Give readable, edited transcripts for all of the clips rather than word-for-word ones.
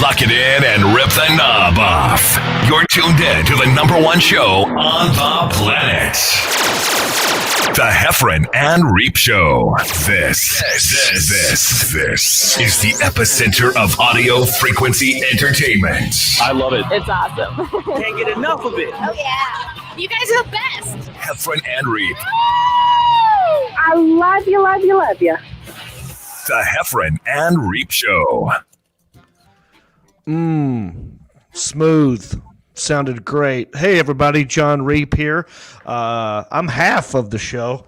Lock it in and rip the knob off. You're tuned in to the #1 show on the planet. The Heffron and Reep Show. This is the epicenter of audio frequency entertainment. I love it. It's awesome. Can't get enough of it. Oh, yeah. You guys are the best. Heffron and Reep. I love you, love you, love you. The Heffron and Reep Show. Smooth. Sounded great. Hey, everybody. Jon Reep here. I'm half of the show.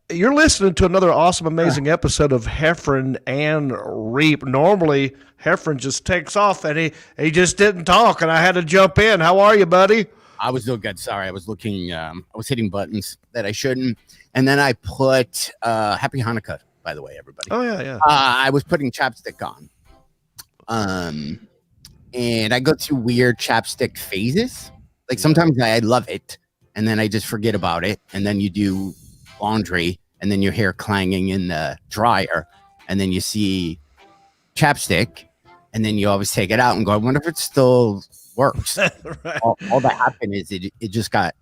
You're listening to another awesome, amazing episode of Heffron and Reep. Normally, Heffron just takes off, and he just didn't talk, and I had to jump in. How are you, buddy? I was doing good. Sorry, I was looking. I was hitting buttons that I shouldn't, and then I put Happy Hanukkah. By the way, everybody. Oh yeah. I was putting chapstick on. And I go through weird chapstick phases. Like sometimes I love it, and then I just forget about it. And then you do laundry, and then your hair clanging in the dryer, and then you see chapstick, and then you always take it out and go, I wonder if it still works. Right. All that happened is it just got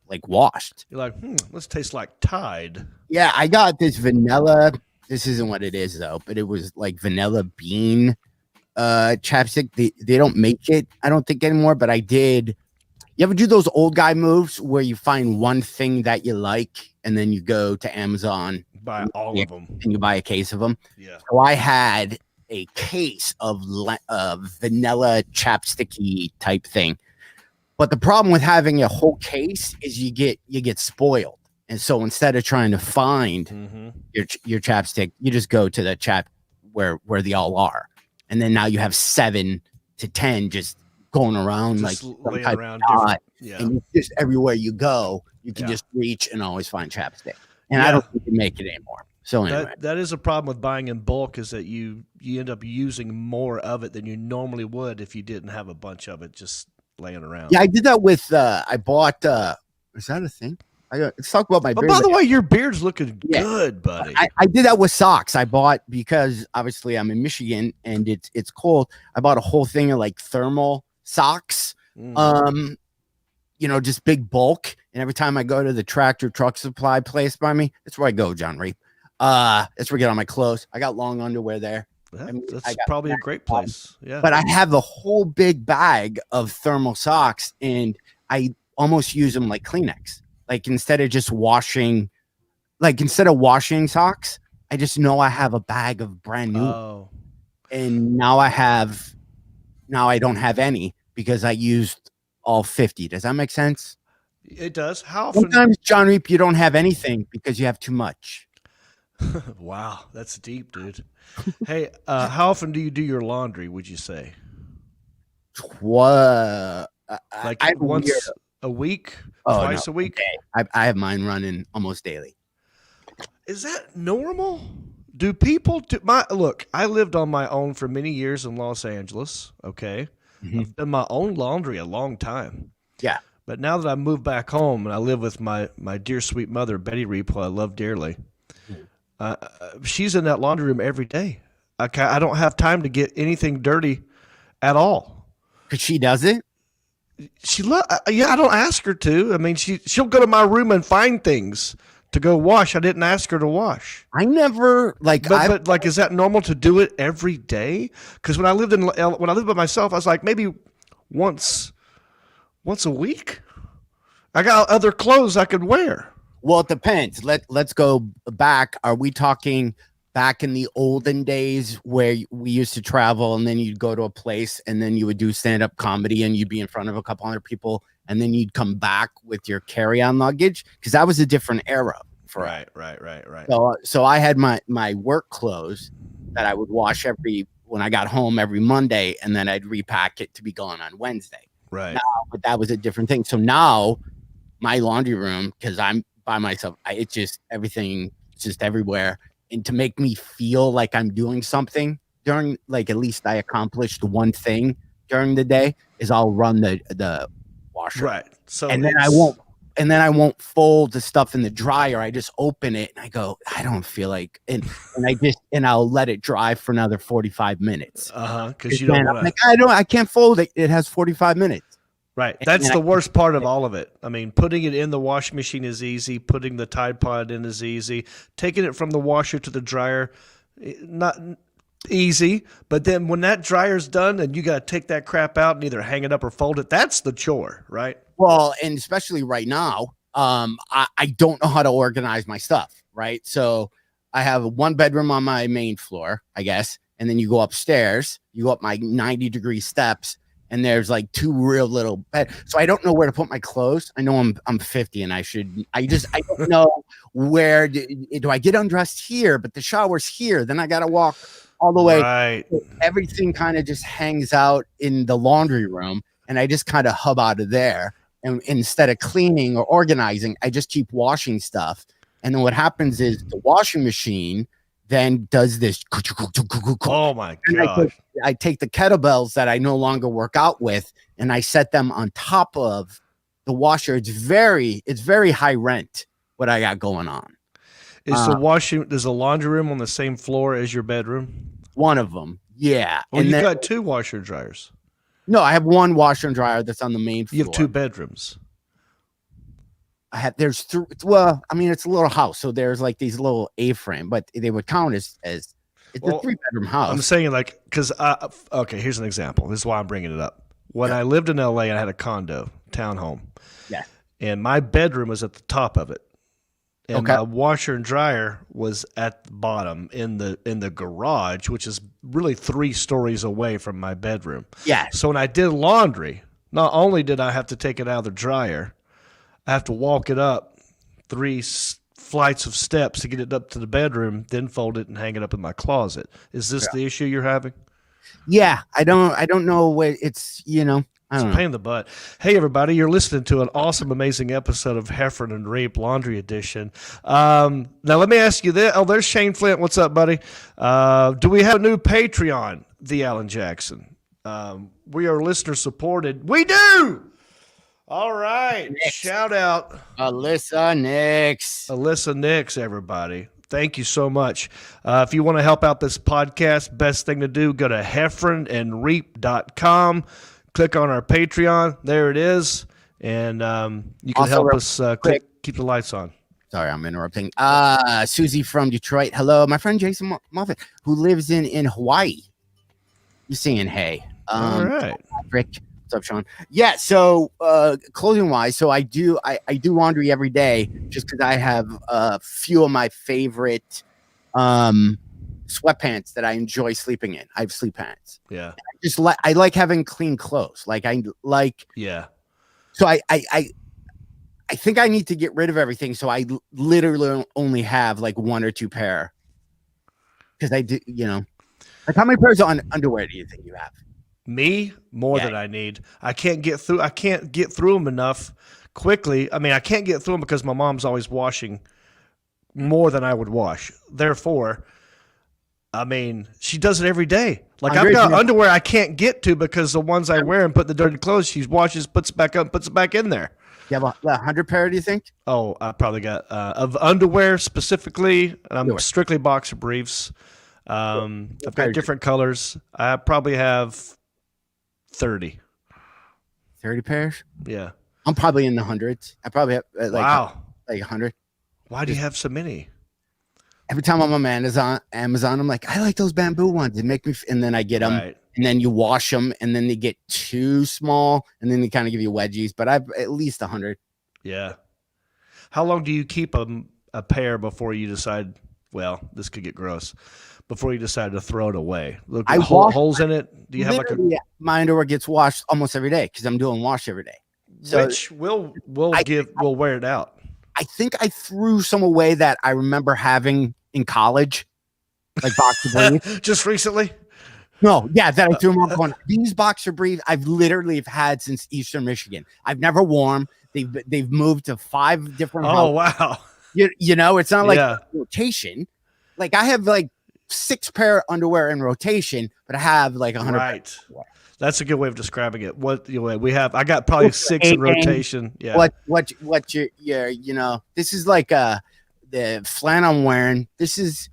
like washed. You're like, this tastes like Tide. Yeah, I got this vanilla. This isn't what it is though, but it was like vanilla bean chapstick. They don't make it, I don't think, anymore, but I did. You ever do those old guy moves where you find one thing that you like and then you go to Amazon, Buy all of them, and you buy a case of them? Yeah. So I had a case of vanilla chapsticky type thing, but the problem with having a whole case is you get spoiled. And so instead of trying to find your chapstick, you just go to the chap where they all are. And then now you have 7 to 10 just going around, just like laying some around dot, yeah. and just everywhere you go, you can just reach and always find chapstick. And I don't think you make it anymore. So anyway, that is a problem with buying in bulk, is that you end up using more of it than you normally would if you didn't have a bunch of it just laying around. Yeah, I did that with I bought is that a thing? Let's talk about my beard. By the way, your beard's looking good, buddy. I did that with socks. I bought, because obviously I'm in Michigan and it's cold. I bought a whole thing of like thermal socks. Just big bulk. And every time I go to the tractor truck supply place by me, that's where I go, Jon Reep. That's where I get all my clothes. I got long underwear there. That's probably a great place. Yeah. But I have a whole big bag of thermal socks, and I almost use them like Kleenex. Like instead of washing socks, I just know I have a bag of brand new. Oh. And now I don't have any because I used all 50. Does that make sense? It does. How often? Sometimes, Jon Reep, you don't have anything because you have too much. Wow, that's deep, dude. Hey, how often do you do your laundry, would you say? Like once a week? Twice a week? Okay. I have mine running almost daily. Is that normal? Do people look, I lived on my own for many years in Los Angeles, okay? I've done my own laundry a long time. Yeah. But now that I moved back home and I live with my dear sweet mother, Betty Reep, who I love dearly, she's in that laundry room every day. I don't have time to get anything dirty at all. Because she does it? I don't ask her to. I mean, she'll go to my room and find things to go wash. I didn't ask her to wash. I never but is that normal to do it every day? Because when I lived by myself, I was like maybe once a week. I got other clothes I could wear. Well, it depends. Let's go back. Are we talking back in the olden days where we used to travel and then you'd go to a place and then you would do stand-up comedy and you'd be in front of a couple hundred people and then you'd come back with your carry-on luggage? Because that was a different era for us. Right. So I had my work clothes that I would wash when I got home every Monday, and then I'd repack it to be gone on Wednesday. Right. But that was a different thing. So now my laundry room, because I'm by myself, it's just everything just everywhere. And to make me feel like I'm doing something during, like, at least I accomplished one thing during the day, is I'll run the washer. Right. So and then I won't and then I won't fold the stuff in the dryer. I just open it and I go, I don't feel like, and I'll let it dry for another 45 minutes. Because you don't want to. I can't fold it. It has 45 minutes. Right. That's the worst part of all of it. I mean, putting it in the washing machine is easy. Putting the Tide Pod in is easy. Taking it from the washer to the dryer, not easy. But then when that dryer's done and you got to take that crap out and either hang it up or fold it, that's the chore, right? Well, and especially right now, I don't know how to organize my stuff, right? So I have one bedroom on my main floor, I guess. And then you go upstairs, you go up my 90-degree steps, and there's like two real little bed. So I don't know where to put my clothes. I know I'm 50 and I don't know where do I get undressed here, but the shower's here. Then I got to walk all the way. Right. Everything kind of just hangs out in the laundry room and I just kind of hub out of there. And instead of cleaning or organizing, I just keep washing stuff. And then what happens is the washing machine then does this. Oh my God. I take the kettlebells that I no longer work out with and I set them on top of the washer. It's very high rent what I got going on. Is the laundry room on the same floor as your bedroom? One of them. Yeah. Well, you've got two washer and dryers. No, I have one washer and dryer that's on the main floor. You have two bedrooms. There's three. Well, I mean, it's a little house, so there's like these little A-frame, but they would count as it's a 3-bedroom house. I'm saying like because okay, here's an example. This is why I'm bringing it up. When I lived in LA, I had a condo, townhome. Yeah, and my bedroom was at the top of it, and my washer and dryer was at the bottom in the garage, which is really 3 stories away from my bedroom. Yeah. So when I did laundry, not only did I have to take it out of the dryer, I have to walk it up 3 flights of steps to get it up to the bedroom, then fold it and hang it up in my closet. Is this the issue you're having? Yeah, I don't know what it's, It's a pain in the butt. Hey, everybody, you're listening to an awesome, amazing episode of Heffron and Reep Laundry Edition. Now, let me ask you this. Oh, there's Shane Flint. What's up, buddy? Do we have a new Patreon, The Alan Jackson? We are listener supported. We do! All right. Nix. Shout out. Alyssa Nix, everybody. Thank you so much. If you want to help out this podcast, best thing to do, go to heffronandreep.com. Click on our Patreon. There it is. And you can also help us keep the lights on. Sorry, I'm interrupting. Susie from Detroit. Hello. My friend Jason Moffat, who lives in Hawaii. You saying hey. All right. Rick. What's up, Sean? Yeah, so clothing wise, so I do laundry every day just because I have a few of my favorite sweatpants that I enjoy sleeping in. I have sleep pants. Yeah. I like having clean clothes. So I think I need to get rid of everything. So I literally only have like 1 or 2 pair. Because I do, like how many pairs of underwear do you think you have? Me, more than I need. I can't get through them enough quickly. I mean, I can't get through them because my mom's always washing more than I would wash. Therefore, I mean, she does it every day. Like I've got underwear I can't get to because the ones I wear and put in the dirty clothes, she washes, puts it back up, puts it back in there. You have 100 pair, do you think? Oh, I probably got of underwear specifically. And I'm strictly boxer briefs. I've got different colors. I probably have 30 pairs. Yeah, I'm probably in the hundreds. I probably have like 100. Why do you have so many? Every time I'm on Amazon, I'm like, I like those bamboo ones. They make me, and then I get them, and then you wash them, and then they get too small, and then they kind of give you wedgies. But I've at least 100. Yeah. How long do you keep a pair before you decide? Well, this could get gross. Before you decide to throw it away, look, holes in it. Do you have my underwear gets washed almost every day because I'm doing wash every day. So which will wear it out. I think I threw some away that I remember having in college, like boxer briefs. Just recently? No, yeah, that I threw them up. These boxer briefs I've literally had since Eastern Michigan. I've never worn. They've moved to 5 different. Oh houses. Wow! It's not like rotation. Like I have like 6 pair of underwear in rotation, but I have like 100. Right. That's a good way of describing it. What we have, I got probably 6 in rotation. Yeah. What your this is like the flannel I'm wearing. This is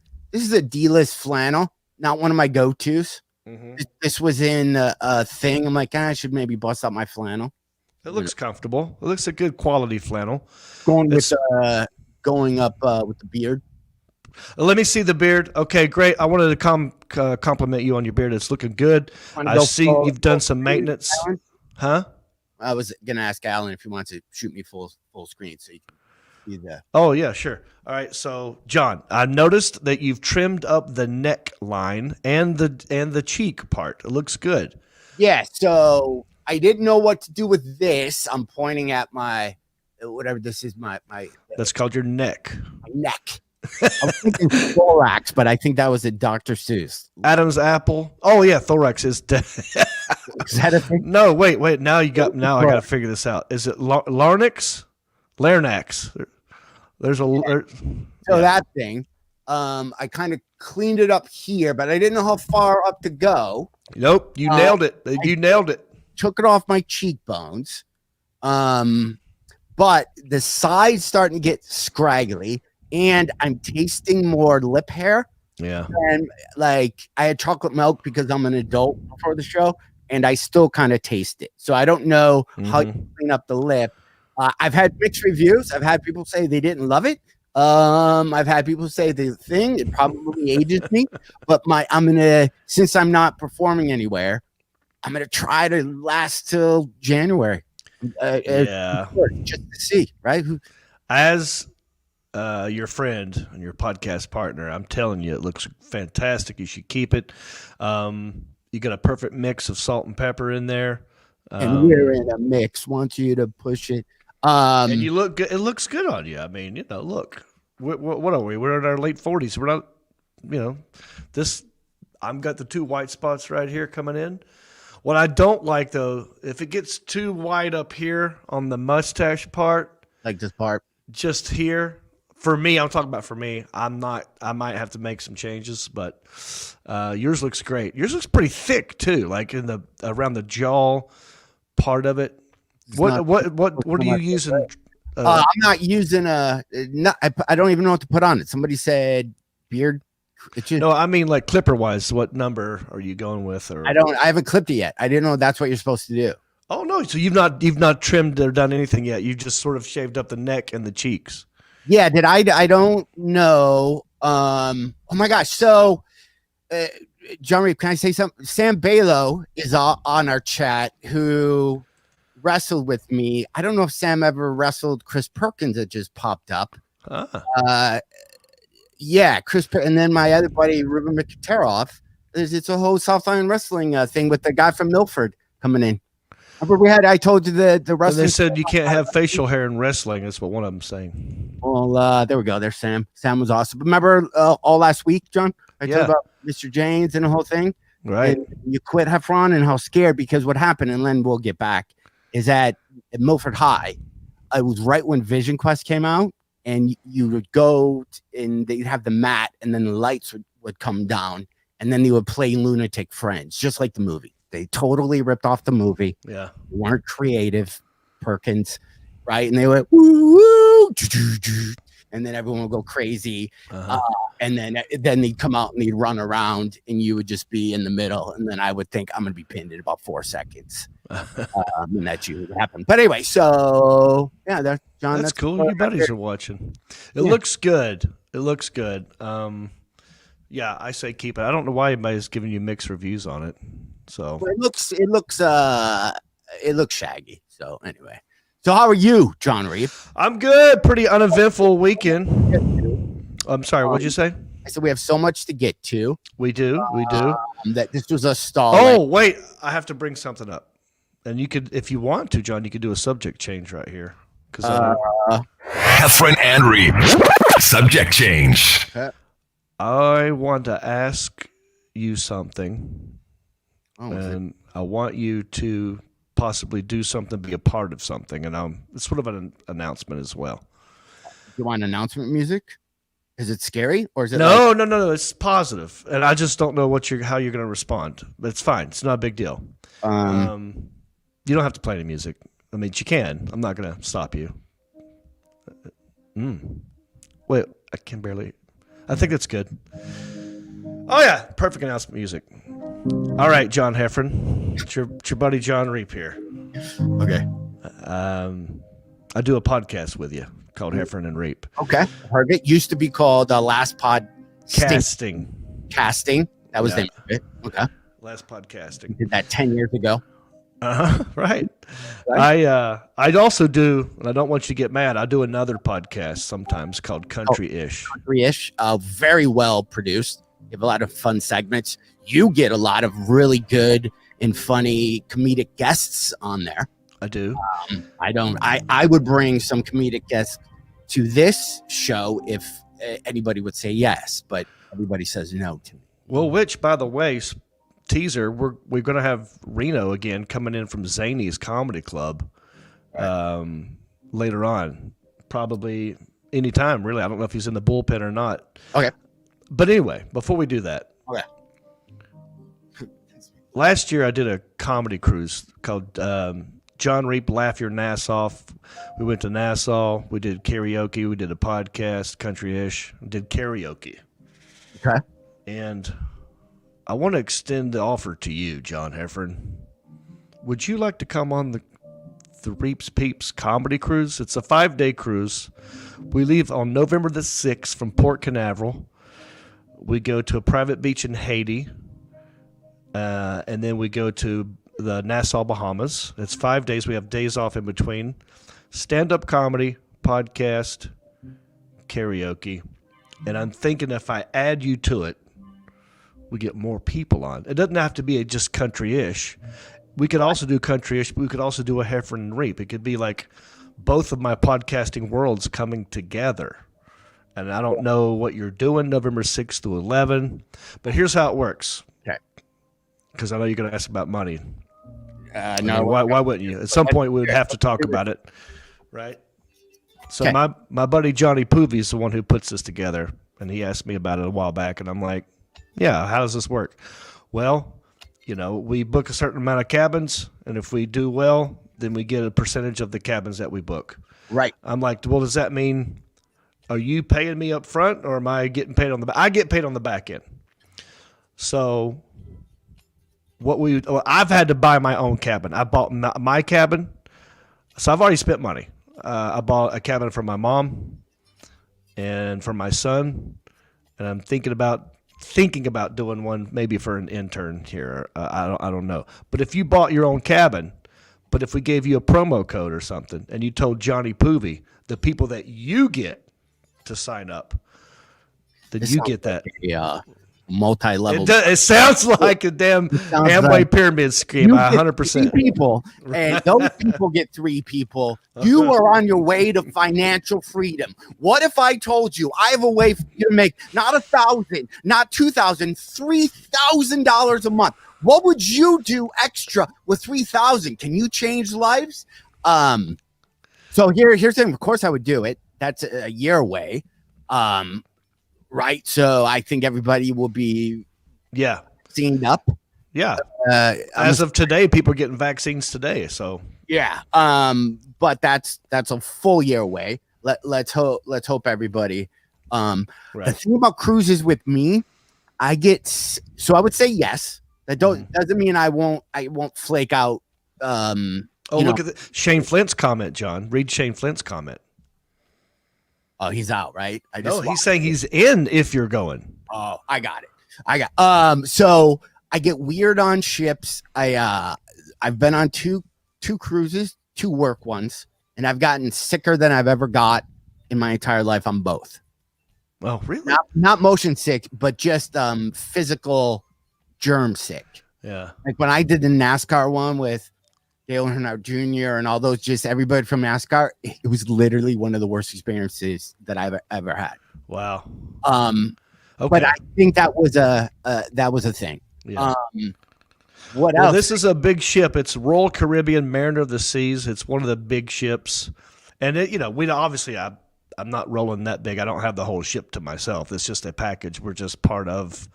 a D-list flannel, not one of my go-tos. Mm-hmm. This was in a thing. I'm like, I should maybe bust out my flannel. It looks comfortable. It looks a good quality flannel. Going up with the beard. Let me see the beard. Okay, great. I wanted to compliment you on your beard. It's looking good. I see you've done some maintenance. Alan? Huh? I was gonna ask Alan if he wants to shoot me full screen so you can see that. Oh yeah, sure. All right. So John, I noticed that you've trimmed up the neckline and the cheek part. It looks good. Yeah. So I didn't know what to do with this. I'm pointing at my whatever this is. My That's called your neck. my neck. I was thinking thorax, but I think that was a Dr. Seuss. Adam's apple. Oh yeah, thorax is dead. Is that a thing? No, wait. Now I got to figure this out. Is it larynx? Larynx. There's a that thing. I kind of cleaned it up here, but I didn't know how far up to go. Nope, you nailed it. You nailed it. Took it off my cheekbones. But the side's starting to get scraggly, and I'm tasting more lip hair. Yeah. And like I had chocolate milk because I'm an adult before the show, and I still kind of taste it. So I don't know how you clean up the lip. I've had mixed reviews. I've had people say they didn't love it. I've had people say the thing, it probably ages me, but since I'm not performing anywhere, I'm going to try to last till January. Just to see, right? As your friend and your podcast partner, I'm telling you, it looks fantastic. You should keep it. You got a perfect mix of salt and pepper in there. And we're in a mix. Want you to push it. And you look good. It looks good on you. I mean, look, what are we? We're in our late 40s. We're not, this. I've got the 2 white spots right here coming in. What I don't like though, if it gets too white up here on the mustache part, like this part, just here. For me, I'm talking about for me. I might have to make some changes, but yours looks great. Yours looks pretty thick too, like around the jaw part of it. What are you using? I'm not using I don't even know what to put on it. Somebody said beard. No, I mean like clipper wise. What number are you going with? Or I haven't clipped it yet. I didn't know that's what you're supposed to do. Oh no, so you've not trimmed or done anything yet. You just sort of shaved up the neck and the cheeks. Yeah, did I don't know. Oh my gosh. So John Reep, can I say something? Sam Balo is on our chat who wrestled with me. I don't know if Sam ever wrestled Chris Perkins that just popped up. Yeah, and then my other buddy Ruben Mikaterov. It's a whole Southland wrestling thing with the guy from Milford coming in. Remember I told you the wrestling. And they said you can't have facial hair in wrestling. That's what one of them saying. Well, there we go. There's Sam. Sam was awesome. Remember all last week, John? I told about Mr. James and the whole thing. Right. And you quit Heffron and how scared, because what happened, and then we'll get back, is at Milford High. It was right when Vision Quest came out, and you would go and they'd have the mat, and then the lights would come down, and then they would play Lunatic Friends, just like the movie. They totally ripped off the movie. Yeah. They weren't creative, Perkins, right? And they went, woo, woo, and then everyone would go crazy. And then they'd come out and they'd run around, and you would just be in the middle. And then I would think I'm going to be pinned in about 4 seconds. And that would happen. But anyway, so yeah, John. That's cool. Your buddies are watching. It looks good. It looks good. Yeah, I say keep it. I don't know why anybody's giving you mixed reviews on it. So well, it looks shaggy. So anyway, so how are you, Jon Reep? I'm good. Pretty uneventful weekend. I'm sorry. What'd you say? I said we have so much to get to. We do. That this was a stall. Oh wait, I have to bring something up. And you could, if you want to, John, you could do a subject change right here. Heffron and Reep. Subject change. I want to ask you something. And I want you to possibly do something, be a part of something. And it's sort of an announcement as well. You want announcement music? Is it scary or is it No. It's positive, and I just don't know how you're going to respond. But it's fine. It's not a big deal. You don't have to play any music. I mean, you can. I'm not going to stop you. Wait, I can barely. I think that's good. Oh yeah, perfect announcement music. All right, John Heffron, it's your buddy Jon Reep here. Okay. I do a podcast with you called Heffron and Reep. Okay. Heard it. Used to be called Last Pod Casting. Casting. That was the name of it. Okay. Last Podcasting. Did that 10 years ago. Right. I'd also do, and I don't want you to get mad, I do another podcast sometimes called Country-ish. Country-ish. Very well produced. You have a lot of fun segments. You get a lot of really good and funny comedic guests on there. I do. I would bring some comedic guests to this show if anybody would say yes, but everybody says no to me. Well, which, by the way, teaser, we're going to have Reno again coming in from Zany's Comedy Club later on, probably anytime, really. I don't know if he's in the bullpen or not. Okay. But anyway, before we do that, okay. Last year I did a comedy cruise called Jon Reep Laugh Your Nass Off. We went to Nassau. We did karaoke. We did a podcast, Country-ish. Did karaoke. Okay. And I want to extend the offer to you, John Heffron. Would you like to come on the Reeps Peeps comedy cruise? It's a 5-day cruise. We leave on November the 6th from Port Canaveral. We go to a private beach in Haiti. And then we go to the Nassau, Bahamas. It's 5 days. We have days off in between. Stand-up comedy, podcast, karaoke. And I'm thinking if I add you to it, we get more people on. It doesn't have to be just country-ish. We could also do country-ish, but we could also do a Heffron and Reep. It could be like both of my podcasting worlds coming together. And I don't know what you're doing November 6th to 11, but here's how it works. Okay. Because I know you're going to ask about money. No. Why wouldn't you? At some point, we would have to talk about it, right? So my buddy Johnny Poovey is the one who puts this together, and he asked me about it a while back, and I'm like, yeah, how does this work? Well, we book a certain amount of cabins, and if we do well, then we get a percentage of the cabins that we book. Right. I'm like, well, does that mean, are you paying me up front, or am I getting paid on the back? I get paid on the back end. So I've had to buy my own cabin. I bought my cabin, so I've already spent money. I bought a cabin for my mom and for my son, and I'm thinking about doing one maybe for an intern here. I don't know. But if you bought your own cabin, but if we gave you a promo code or something, and you told Johnny Poovey the people that you get to sign up, then you get that. Yeah. Multi-level. It sounds like a damn Amway pyramid scheme. 100%. 3 people, and those people get 3 people. You are on your way to financial freedom. What if I told you I have a way for you to make not $1,000, not $2,000, $3,000 a month? What would you do extra with $3,000? Can you change lives? So here's the thing. Of course, I would do it. That's a year away. Right. So I think everybody will be vaccinated up. Yeah. As of today, people are getting vaccines today. So yeah. But that's a full year away. Let's hope everybody. Right. The thing about cruises with me, I would say yes. That doesn't mean I won't flake out. Look at Shane Flint's comment, John. Read Shane Flint's comment. Oh, he's out, right? He's saying he's in if you're going. Oh, I got it. So I get weird on ships. I've been on two cruises, 2 work ones, and I've gotten sicker than I've ever got in my entire life on both. Oh, really? Not motion sick, but just physical germ sick. Yeah. Like when I did the NASCAR one with Dale Earnhardt Jr. and all those, just everybody from NASCAR, it was literally one of the worst experiences that I've ever had. Wow. Okay. But I think that was a thing. Yeah. What else? This is a big ship. It's Royal Caribbean Mariner of the Seas. It's one of the big ships, and we obviously I'm not rolling that big. I don't have the whole ship to myself. It's just a package. We're just part of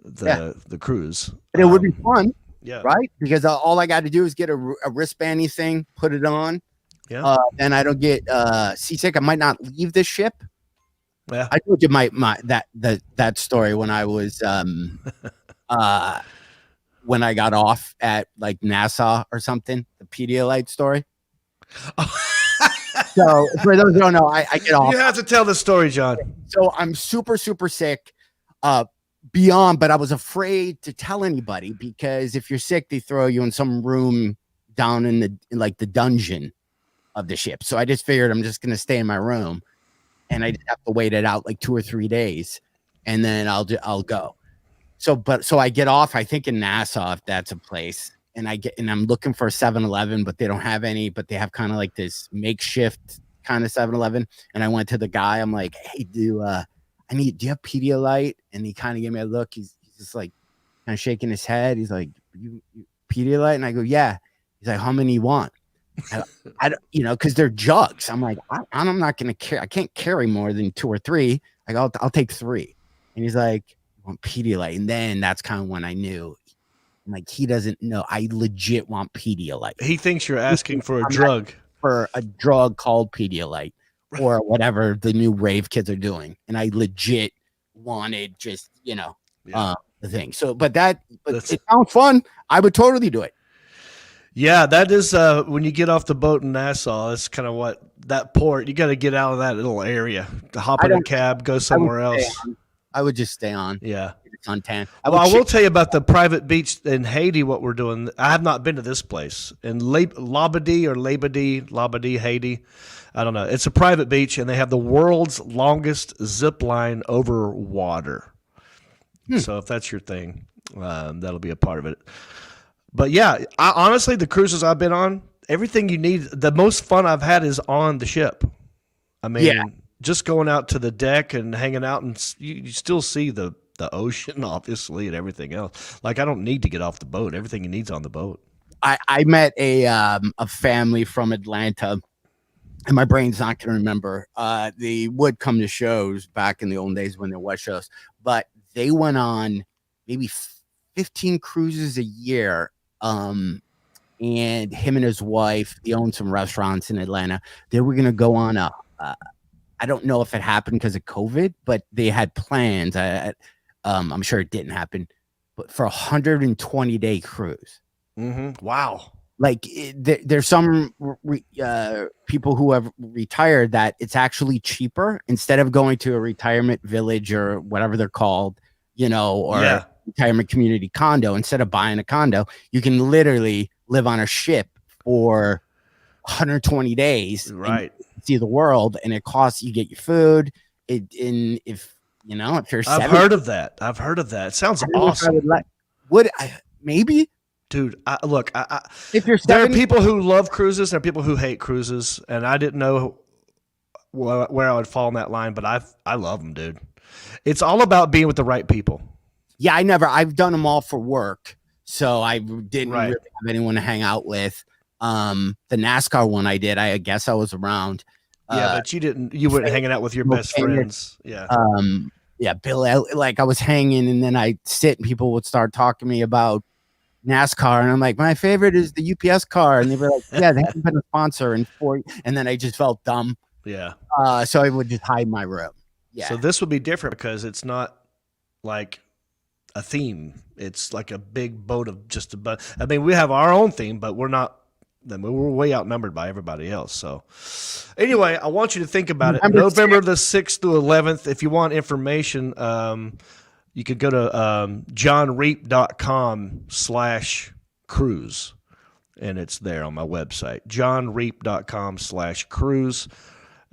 the cruise. But it would be fun, yeah, right? Because all I got to do is get a wristbandy thing, put it on. Yeah. And I don't get seasick. I might not leave the ship. Yeah. I told you that story when I was when I got off at like Nassau or something, the Pedialyte story. So for those who don't know, I get off. You have to tell the story, John. So I'm super sick, beyond, but I was afraid to tell anybody because if you're sick, they throw you in some room down in the dungeon of the ship. So I just figured I'm just gonna stay in my room, and I just have to wait it out like 2 or 3 days, and then I'll go. So I get off, I think in Nassau, if that's a place, and I'm looking for a 7-Eleven, but they don't have any, but they have kind of like this makeshift kind of 7-Eleven. And I went to the guy, I'm like, hey, do you have Pedialyte? And he kind of gave me a look. He's just like kind of shaking his head. He's like, you Pedialyte? And I go, yeah. He's like, how many you want? I don't, because they're jugs. I'm like, I'm not going to carry. I can't carry more than 2 or 3. Like, I'll take 3. And he's like, I want Pedialyte. And then that's kind of when I knew. I'm like, he doesn't know. I legit want Pedialyte. He thinks you're asking for a drug. For a drug called Pedialyte or whatever the new rave kids are doing. And I legit wanted just, the thing. So, but it sounds fun. I would totally do it. Yeah, that is when you get off the boat in Nassau, that's kind of what that port, you got to get out of that little area to hop in a cab, go somewhere else. I would just stay on. Yeah. Suntan. I will tell you about the private beach in Haiti, what we're doing. I have not been to this place in Labadee, Haiti. I don't know. It's a private beach, and they have the world's longest zip line over water. So if that's your thing, that'll be a part of it. But yeah, honestly, the cruises I've been on, everything you need, the most fun I've had is on the ship. I mean, just going out to the deck and hanging out, and you still see the ocean, obviously, and everything else. Like, I don't need to get off the boat. Everything you need's on the boat. I met a family from Atlanta, and my brain's not going to remember. They would come to shows back in the old days when there was shows, but they went on maybe 15 cruises a year. And him and his wife, they own some restaurants in Atlanta. They were going to go on I don't know if it happened because of COVID, but they had plans. I'm sure it didn't happen, but for 120-day cruise. Mm-hmm. Wow. Like there's some people who have retired that it's actually cheaper instead of going to a retirement village or whatever they're called, or retirement community condo. Instead of buying a condo, you can literally live on a ship for 120 days, right? See the world, and it costs. You get your food. If you're 70, I've heard of that. It sounds awesome. Would I maybe? Dude, if you're 70, there are people who love cruises, there are people who hate cruises, and I didn't know where I would fall in that line, but I love them, dude. It's all about being with the right people. Yeah, I've done them all for work, so I didn't really have anyone to hang out with. The NASCAR one I did, I guess I was around. But you weren't hanging out with your best friends. Yeah. Bill, like I was hanging, and then I'd sit and people would start talking to me about NASCAR, and I'm like, my favorite is the UPS car, and they were like, yeah, they haven't been a sponsor in 4 years, and then I just felt dumb. Yeah. So I would just hide in my room. Yeah. So this would be different because it's not like a theme. It's like a big boat of just a bunch. I mean, we have our own theme, but we're way outnumbered by everybody else. So anyway, I want you to think about it. November the 6th through 11th. If you want information, you could go to jonreep.com/cruise, and it's there on my website, jonreep.com/cruise.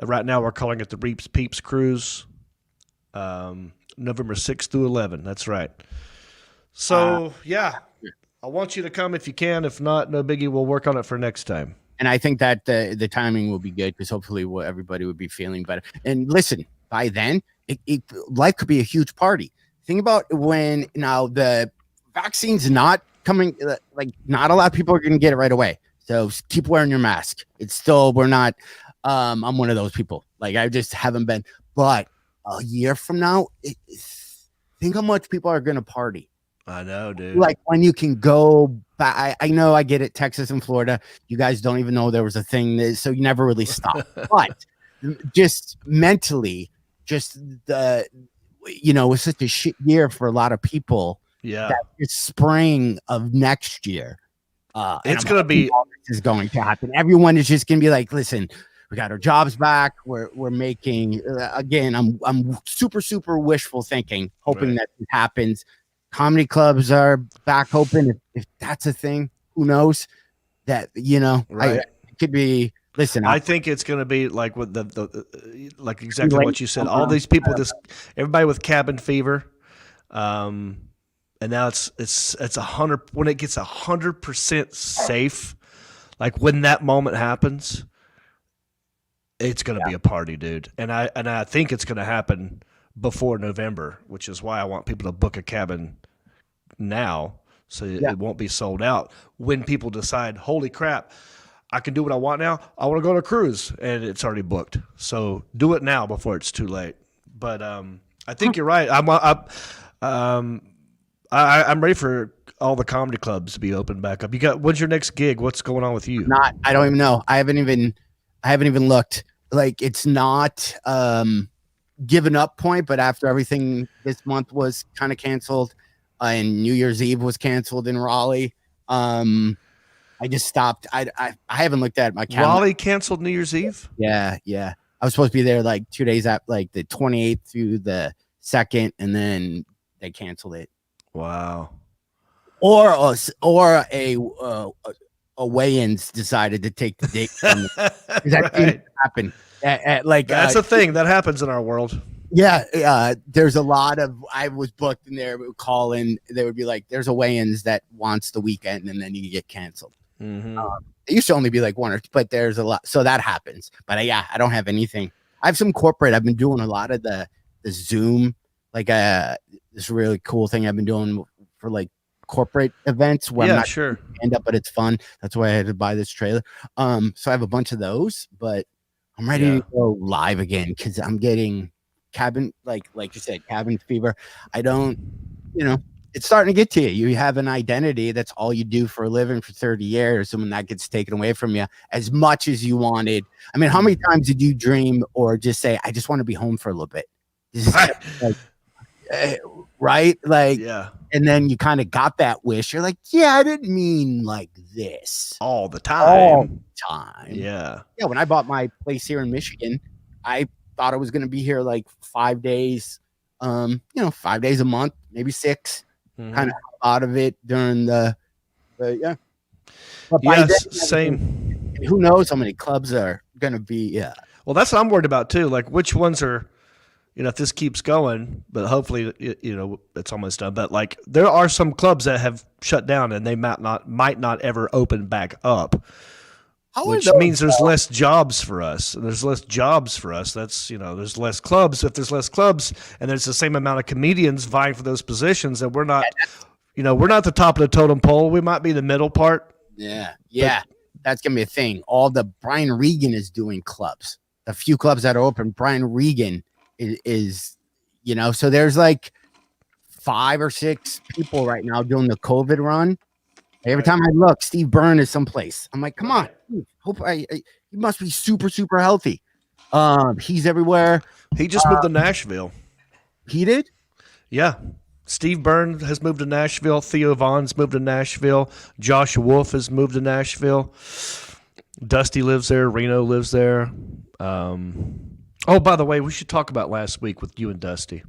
Right now we're calling it the Reeps Peeps Cruise, November 6th through 11. That's right. So, I want you to come if you can. If not, no biggie. We'll work on it for next time. And I think that the timing will be good because hopefully everybody would be feeling better. And listen, by then, life could be a huge party. Think about when now the vaccine's not coming, like not a lot of people are going to get it right away. So keep wearing your mask. It's still, we're not I'm one of those people. Like I just haven't been. But a year from now, think how much people are gonna party. I know, dude. Like when you can go back. I know I get it. Texas and Florida, you guys don't even know there was a thing, so you never really stop. But just mentally, just it was such a shit year for a lot of people. Yeah, that it's spring of next year. It's gonna be. This is going to happen. Everyone is just gonna be like, listen. We got our jobs back. We're making again. I'm super wishful thinking, hoping that it happens. Comedy clubs are back open. If that's a thing, who knows? That Right. It could be. Listen, I think it's going to be like what like exactly what you said. All these people, everybody with cabin fever, and now it's 100 when it gets 100% safe. Like when that moment happens. It's going to be a party, dude. And I think it's going to happen before November, which is why I want people to book a cabin now so it won't be sold out. When people decide, holy crap, I can do what I want now. I want to go on a cruise, and it's already booked. So do it now before it's too late. But I think you're right. I'm ready for all the comedy clubs to be open back up. When's your next gig? What's going on with you? I don't even know. I haven't even looked. Like it's not given up point, but after everything this month was kind of canceled, and New Year's Eve was canceled in Raleigh, I just stopped. I haven't looked at my calendar. Raleigh canceled New Year's Eve? Yeah. I was supposed to be there like 2 days after, like the 28th through the 2nd, and then they canceled it. Wow. Or a weigh-ins decided to take the date from me. That didn't happen. That's a thing that happens in our world. Yeah, there's a lot of. I was booked, and they would call in. They would be like, "There's a weigh-ins that wants the weekend, and then you get canceled." Mm-hmm. It used to only be like one or two, but there's a lot, so that happens. But I don't have anything. I have some corporate. I've been doing a lot of the Zoom, like this really cool thing I've been doing for like corporate events where I'm not sure end up, but it's fun. That's why I had to buy this trailer. So I have a bunch of those, but I'm ready to go live again because I'm getting cabin, like you said, cabin fever. I don't, it's starting to get to you. You have an identity. That's all you do for a living for 30 years. And when that gets taken away from you as much as you wanted. I mean, how many times did you dream or just say, I just want to be home for a little bit? Right? Like, and then you kind of got that wish. You're like, I didn't mean like this all the time. Yeah. When I bought my place here in Michigan, I thought I was going to be here like 5 days, 5 days a month, maybe 6, kind of out of it during the. But same. Who knows how many clubs are going to be? Yeah. Well, that's what I'm worried about too. Like which ones are, if this keeps going, but hopefully, it's almost done. But like, there are some clubs that have shut down, and they might not ever open back up, which means there's less jobs for us. There's less jobs for us. That's there's less clubs. If there's less clubs, and there's the same amount of comedians vying for those positions, and we're not, we're not the top of the totem pole. We might be the middle part. Yeah. That's gonna be a thing. Brian Regan is doing clubs. The few clubs that are open, Brian Regan is so there's like 5 or 6 people right now doing the COVID run. Every time I look, Steve Byrne is someplace. I'm like, come on, he must be super healthy. He's everywhere. He just moved to Nashville. He did? Yeah. Steve Byrne has moved to Nashville. Theo Vaughn's moved to Nashville. Josh Wolf has moved to Nashville. Dusty lives there. Reno lives there. Oh, by the way, we should talk about last week with you and Dusty.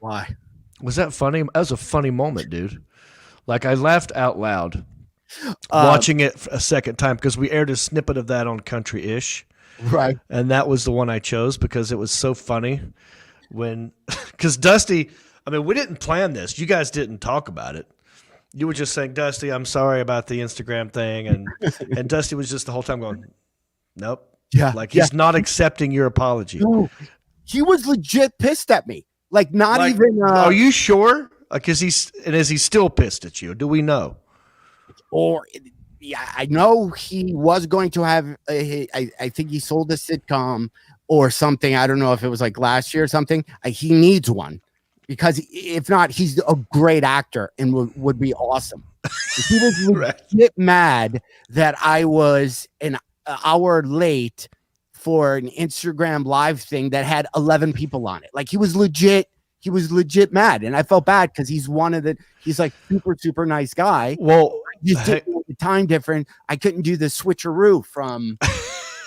Why? Was that funny? That was a funny moment, dude. Like, I laughed out loud watching it a second time because we aired a snippet of that on Country-ish. Right. And that was the one I chose because it was so funny. Because Dusty, I mean, we didn't plan this. You guys didn't talk about it. You were just saying, Dusty, I'm sorry about the Instagram thing. And Dusty was just the whole time going, nope. Yeah. Like he's not accepting your apology. No, he was legit pissed at me. Like even. Are you sure? Like, is he still pissed at you? Do we know? Or yeah, I know he was going to have. I think he sold a sitcom or something. I don't know if it was like last year or something. He needs one because if not, he's a great actor and would be awesome. He was legit mad that I was an hour late for an Instagram live thing that had 11 people on it. Like he was legit mad, and I felt bad because he's like super nice guy. Well, just didn't know the time different. I couldn't do the switcheroo from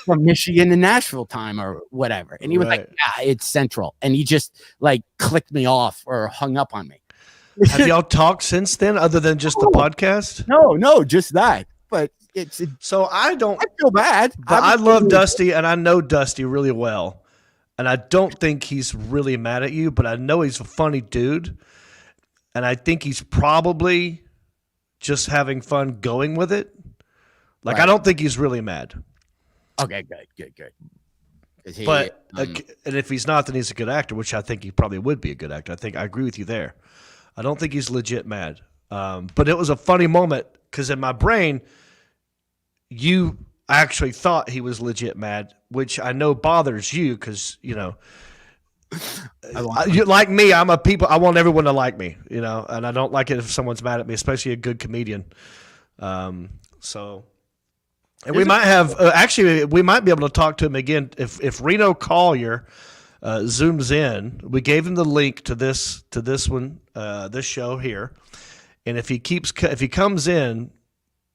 Michigan to Nashville time or whatever. And he was like, yeah, it's central. And he just like clicked me off or hung up on me. Have y'all talked since then other than just the podcast? No, just that. But so I feel bad. But I love Dusty, and I know Dusty really well. And I don't think he's really mad at you, but I know he's a funny dude. And I think he's probably just having fun going with it. Like, right. I don't think he's really mad. Okay, good. But and if he's not, then he's a good actor, which I think he probably would be a good actor. I agree with you there. I don't think he's legit mad. But it was a funny moment because in my brain, you actually thought he was legit mad, which I know bothers you because, you know, like me, I want everyone to like me, you know, and I don't like it if someone's mad at me, especially a good comedian. And we might have we might be able to talk to him again if Reno Collier zooms in. We gave him the link to this one, this show here, and if he comes in,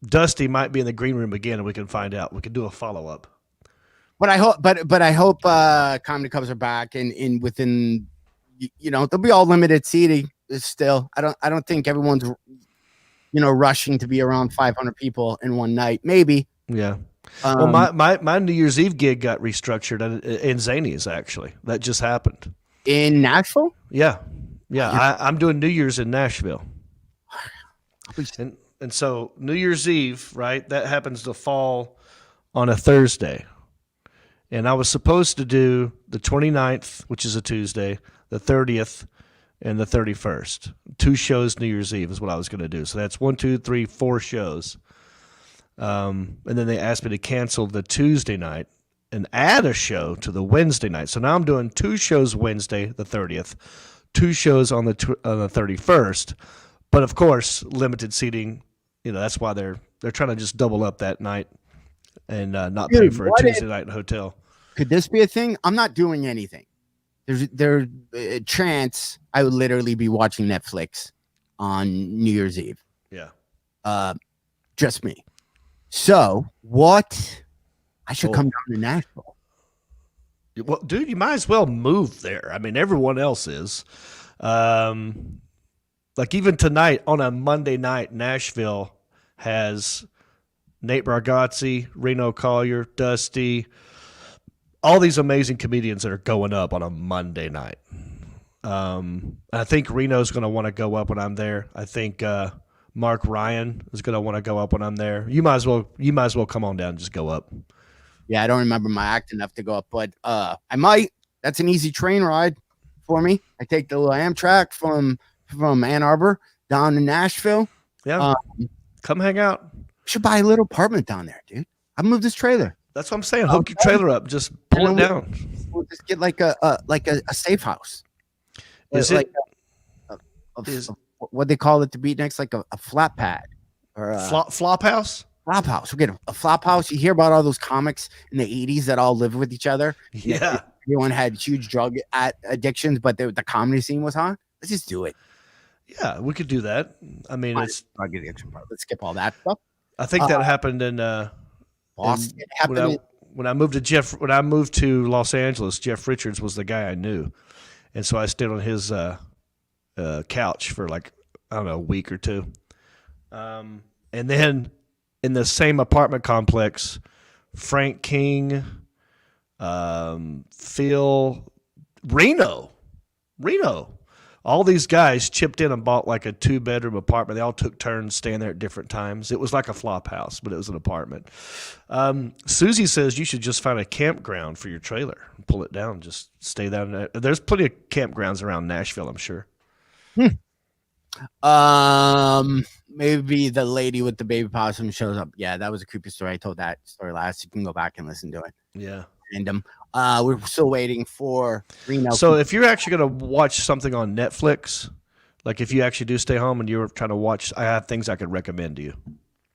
Dusty might be in the green room again, and we can find out. We can do a follow up. But I hope comedy clubs are back and within, you know, there'll be all limited seating still. I don't think everyone's, you know, rushing to be around 500 people in one night. Maybe. Yeah. Well, my New Year's Eve gig got restructured in Zanies, actually. That just happened. In Nashville? Yeah. I'm doing New Year's in Nashville. And so New Year's Eve, right, that happens to fall on a Thursday. And I was supposed to do the 29th, which is a Tuesday, the 30th, and the 31st. 2 shows New Year's Eve is what I was going to do. So that's 1, 2, 3, 4 shows. And then they asked me to cancel the Tuesday night and add a show to the Wednesday night. So now I'm doing 2 shows Wednesday, the 30th, 2 shows on the 31st. But of course, limited seating. You know, that's why they're trying to just double up that night and not pay for a Tuesday night in a hotel. Could this be a thing? I'm not doing anything. There's a chance I would literally be watching Netflix on New Year's Eve. Yeah. Just me. So what? I should come down to Nashville. Well, dude, you might as well move there. I mean, everyone else is. Like even tonight on a Monday night, Nashville has Nate Bargatze, Reno Collier, Dusty, all these amazing comedians that are going up on a Monday night. I think Reno's going to want to go up when I'm there. I think Mark Ryan is going to want to go up when I'm there. You might as well come on down and just go up. Yeah, I don't remember my act enough to go up, but I might. That's an easy train ride for me. I take the Amtrak from Ann Arbor down to Nashville. Yeah, come hang out. Should buy a little apartment down there, dude. I moved this trailer. That's what I'm saying. Hook your trailer up. Just pull it down. We'll just get like a safe house. Is like it? What they call it to be next, like a flat pad or a flop house. Flop house. We'll get a flop house. You hear about all those comics in the 80s that all lived with each other. Yeah, everyone had huge drug addictions, but the comedy scene was on. Let's just do it. Yeah, we could do that. I mean, it's drug addiction part. Let's skip all that stuff. I think that happened in Boston. When I moved to Los Angeles, Jeff Richards was the guy I knew, and so I stayed on his couch for like, I don't know, a week or 2. And then in the same apartment complex, Frank King, Phil, Reno, all these guys chipped in and bought like a 2-bedroom apartment. They all took turns staying there at different times. It was like a flop house, but it was an apartment. Susie says you should just find a campground for your trailer and pull it down. Just stay down there. There's plenty of campgrounds around Nashville, I'm sure. Maybe the lady with the baby possum shows up. Yeah, that was a creepy story. I told that story last. You can go back and listen to it. Yeah. And we're still waiting for Reno. So if you're actually going to watch something on Netflix, like if you actually do stay home and you're trying to watch, I have things I could recommend to you.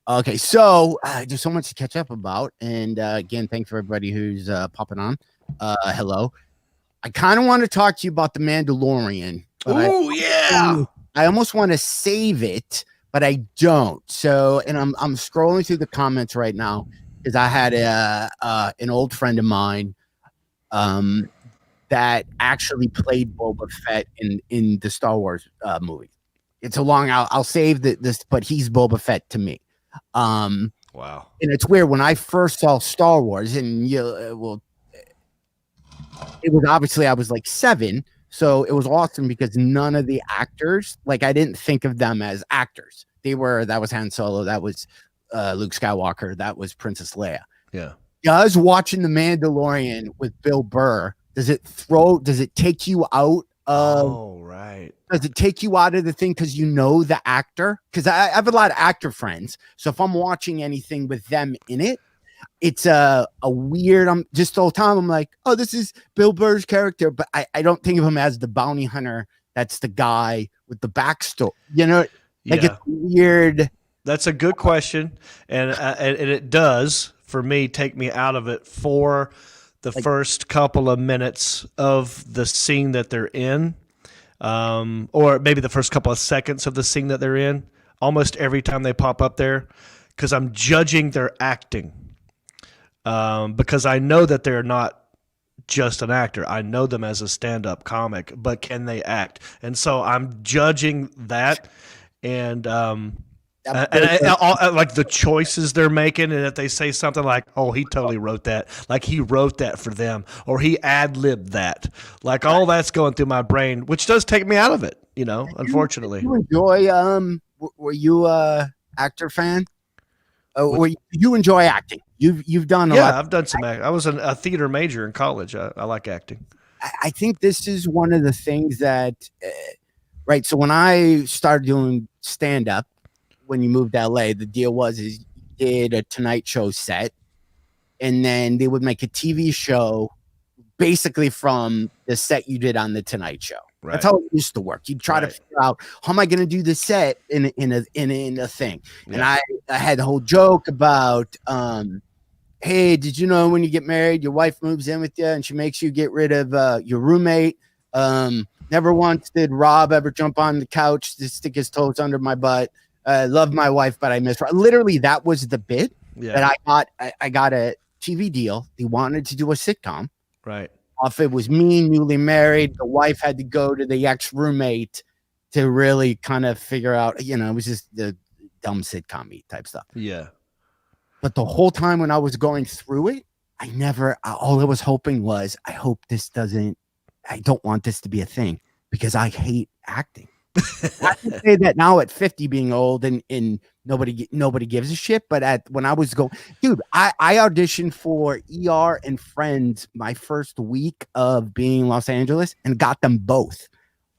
Okay, so there's so much to catch up about. And again, thanks for everybody who's popping on. Hello. I kind of want to talk to you about The Mandalorian. Oh, yeah. I almost want to save it, but I don't. So, and I'm scrolling through the comments right now because I had an old friend of mine that actually played Boba Fett in the Star Wars movie. It's a long. I'll save this, but he's Boba Fett to me. Wow. And it's weird when I first saw Star Wars, and it was obviously I was like 7. So it was awesome because none of the actors, like I didn't think of them as actors. That was Han Solo, that was Luke Skywalker, that was Princess Leia. Yeah. Does watching The Mandalorian with Bill Burr, does it take you out of? Oh, right. Does it take you out of the thing because you know the actor? Because I have a lot of actor friends. So if I'm watching anything with them in it, it's a weird. I'm just the whole time. I'm like, oh, this is Bill Burr's character, but I don't think of him as the bounty hunter. That's the guy with the backstory. You know, like it's weird. That's a good question, and it does for me take me out of it for the first couple of minutes of the scene that they're in, or maybe the first couple of seconds of the scene that they're in. Almost every time they pop up there, because I'm judging their acting. Because I know that they're not just an actor. I know them as a stand-up comic, but can they act? And so I'm judging that, and like the choices they're making, and if they say something like, "Oh, he totally wrote that," like he wrote that for them, or he ad-libbed that, like all that's going through my brain, which does take me out of it. You know, unfortunately. You enjoy? Were you a actor fan? You enjoy acting? You've done a lot. I've done some acting. I was a theater major in college. I like acting. I think this is one of the things that, right? So when I started doing stand up, when you moved to LA, the deal was you did a Tonight Show set, and then they would make a TV show basically from the set you did on the Tonight Show. Right. That's how it used to work. You'd try to figure out how am I going to do the set in a thing. Yeah. And I had the whole joke about, hey, did you know when you get married, your wife moves in with you and she makes you get rid of your roommate? Never once did Rob ever jump on the couch to stick his toes under my butt. I love my wife, but I miss her. Literally, that was the bit that I got a TV deal. They wanted to do a sitcom. Right. If it was me, newly married, the wife had to go to the ex-roommate to really kind of figure out, it was just the dumb sitcom-y type stuff. Yeah. But the whole time when I was going through it, all I was hoping was, I don't want this to be a thing because I hate acting. I can say that now at 50 being old and nobody gives a shit, but when I was going, dude, I auditioned for ER and Friends my first week of being in Los Angeles and got them both.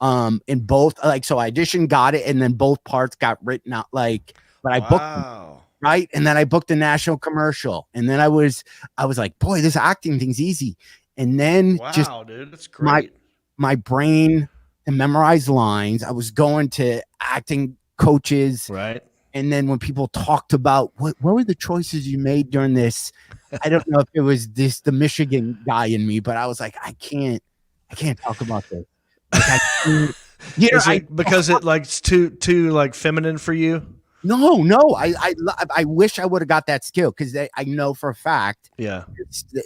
In both, so I auditioned, got it, and then both parts got written out, but I booked them, right? And then I booked a national commercial, and then I was like, boy, this acting thing's easy. And then dude, that's great. My brain to memorize lines. I was going to acting coaches. Right. And then when people talked about what were the choices you made during this, I don't know if it was the Michigan guy in me, but I was like, I can't talk about this. Because it's too like feminine for you? No. I wish I would have got that skill because I know for a fact. Yeah.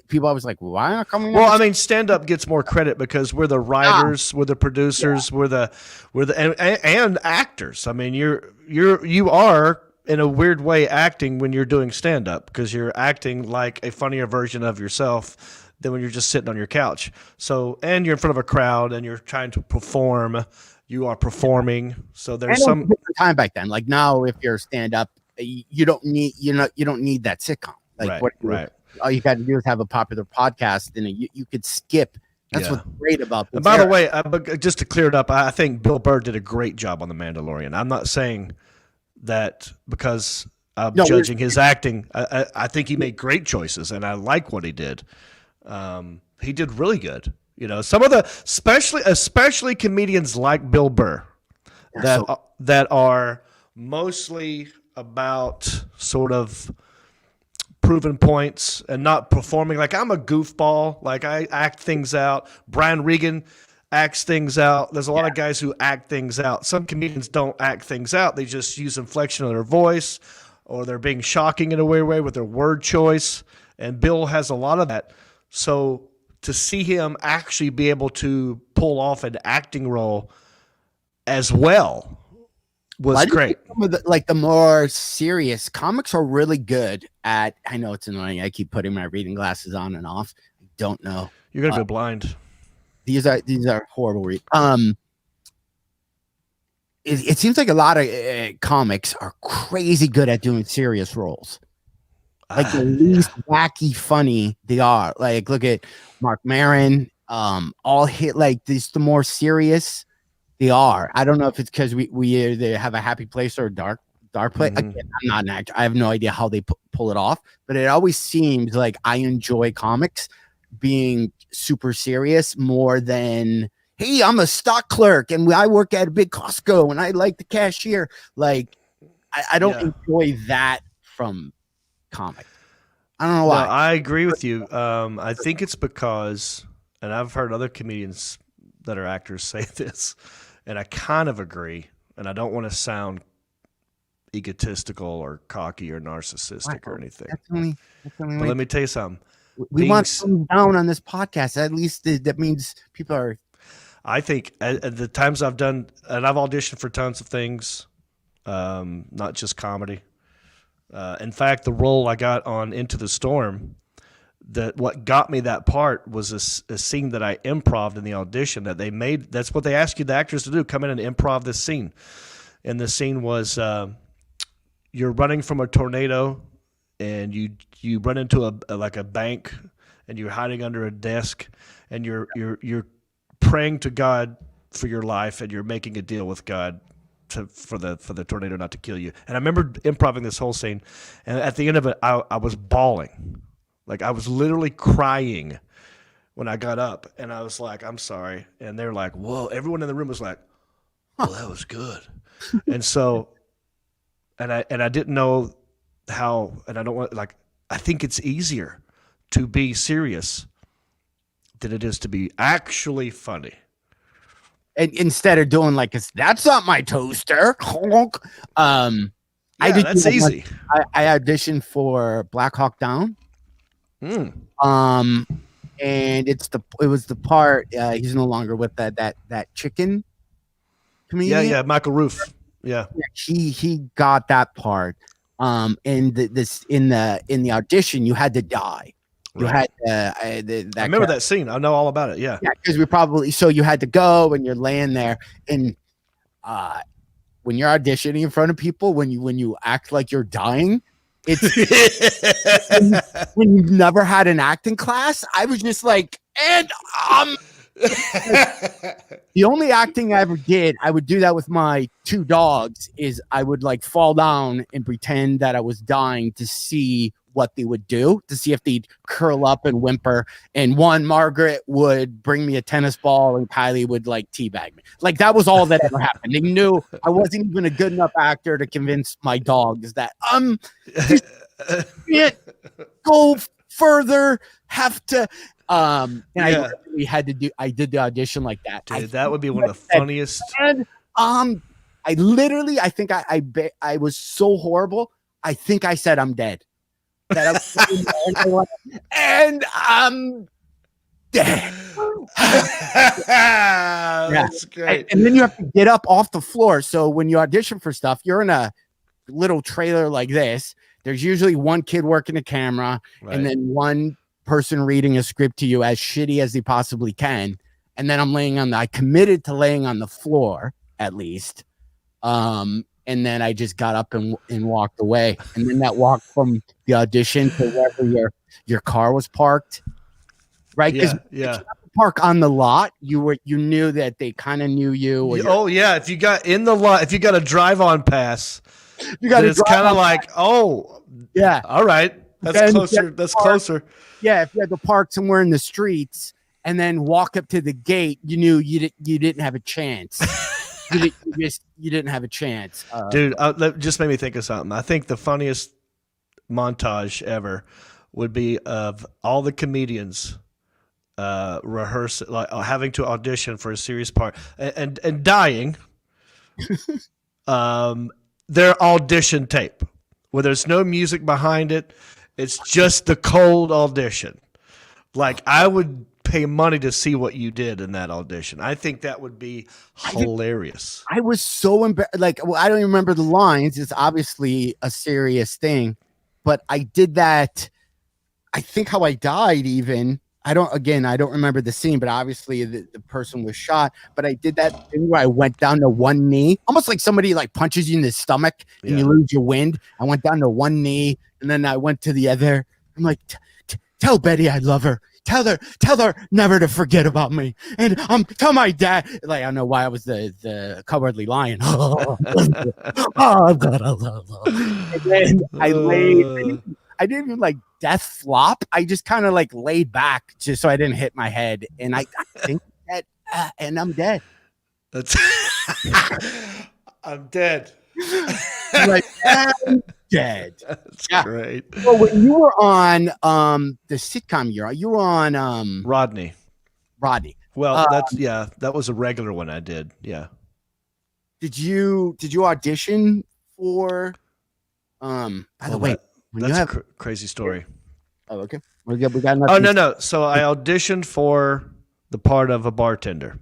People always like, why not coming? Well, I mean, stand up gets more credit because we're the writers, we're the producers, we're the and actors. I mean, you are in a weird way acting when you're doing stand up because you're acting like a funnier version of yourself than when you're just sitting on your couch. So, and you're in front of a crowd and you're trying to perform. You are performing, so there's some different time back then. Like now, if you're stand up, you don't need that sitcom. Like right. All you got to do is have a popular podcast, and you could skip That's what's great about this. And by the way, just to clear it up, I think Bill Burr did a great job on The Mandalorian. I'm not saying that because I'm judging his acting. I think he made great choices, and I like what he did. He did really good. You know, some of the especially comedians like Bill Burr that are mostly about sort of proven points and not performing. Like, I'm a goofball. Like, I act things out. Brian Regan acts things out. There's a lot of guys who act things out. Some comedians don't act things out. They just use inflection of their voice, or they're being shocking in a weird way with their word choice. And Bill has a lot of that. So to see him actually be able to pull off an acting role as well was great. Some of the more serious comics are really good at. I know it's annoying. I keep putting my reading glasses on and off. I don't know. You're gonna go blind. These are horrible. It seems like a lot of comics are crazy good at doing serious roles. Like the least wacky funny they are. Like, look at Mark Maron. All hit like this. The more serious they are. I don't know if it's because we either have a happy place or a dark place. Again, I'm not an actor. I have no idea how they pull it off. But it always seems like I enjoy comics being super serious more than, hey, I'm a stock clerk and I work at a big Costco and I like the cashier. Like, I don't enjoy that from comic. I don't know why. No, I agree with you. I think it's because, and I've heard other comedians that are actors say this, and I kind of agree, and I don't want to sound egotistical or cocky or narcissistic or anything. But let me tell you something. We want to come down on this podcast. At least that means people are. I think at the times I've done, and I've auditioned for tons of things, not just comedy. In fact, the role I got on Into the Storm, what got me that part was a scene that I improv'd in the audition that they made. That's what they ask you, the actors, to do: come in and improv this scene. And the scene was you're running from a tornado, and you run into a bank, and you're hiding under a desk, and you're praying to God for your life, and you're making a deal with God for the tornado not to kill you. And I remember improvising this whole scene, and at the end of it, I was bawling. Like, I was literally crying when I got up, and I was like, I'm sorry. And they're like, whoa. Everyone in the room was like, well, that was good. And so, and I didn't know how, and I don't want, like, I think it's easier to be serious than it is to be actually funny. And instead of doing like, that's not my toaster. That's easy. I auditioned for Black Hawk Down. And it was the part, he's no longer with that chicken comedian. Yeah, Michael Roof. Yeah. He got that part. And in the audition, you had to die. You had I remember that scene. I know all about it. Yeah, because so you had to go, and you're laying there, and when you're auditioning in front of people, when you act like you're dying, it's when you've never had an acting class. I was just like, and the only acting I ever did, I would do that with my two dogs, is I would like fall down and pretend that I was dying to see what they would do, to see if they'd curl up and whimper. And Margaret would bring me a tennis ball, and Kylie would like teabag me. Like, that was all that ever happened. They knew I wasn't even a good enough actor to convince my dogs that can't go further, have to I did the audition like that. Dude, that would be one of the funniest. And I literally, I think I was so horrible. I think I said I'm dead. And I'm dead. That's great. And then you have to get up off the floor. So when you audition for stuff, you're in a little trailer like this. There's usually one kid working the camera, and then one person reading a script to you as shitty as they possibly can. And then I committed to laying on the floor at least. And then I just got up and walked away. And then that walk from the audition to wherever your car was parked, right? Yeah. park on the lot, you knew that they kind of knew you. Or Oh yeah, if you got in the lot, if you got a drive-on pass, you got it's kind of like, oh, yeah, all right, that's Then closer. That's closer. yeah. If you had to park somewhere in the streets and then walk up to the gate, you knew you didn't have a chance. you didn't have a chance, Dude. That just made me think of something. I think the funniest montage ever would be of all the comedians rehearse, like having to audition for a serious part and dying. Their audition tape where there's no music behind it. It's just the cold audition. Like, I would pay money to see what you did in that audition. I think that would be hilarious. I was so embarrassed. Like, well, I don't even remember the lines. It's obviously a serious thing, but I did that. I think how I died even. I don't remember the scene, but obviously the person was shot. But I did that thing where I went down to one knee, almost like somebody like punches you in the stomach and you lose your wind. I went down to one knee and then I went to the other. I'm like, tell Betty I love her. Tell her never to forget about me. And tell my dad. Like, I don't know why I was the cowardly lion. Oh, I've got a love. And then I laid. I didn't even like death flop. I just kind of like laid back just so I didn't hit my head. And I think that, and I'm dead. That's I'm dead. Like, I'm dead. That's great. Well, when you were on the sitcom you were on Rodney. Well, that was a regular one I did. Yeah. Did you audition for by the way, that's a crazy story. Oh, okay. We got Oh, no. So I auditioned for the part of a bartender.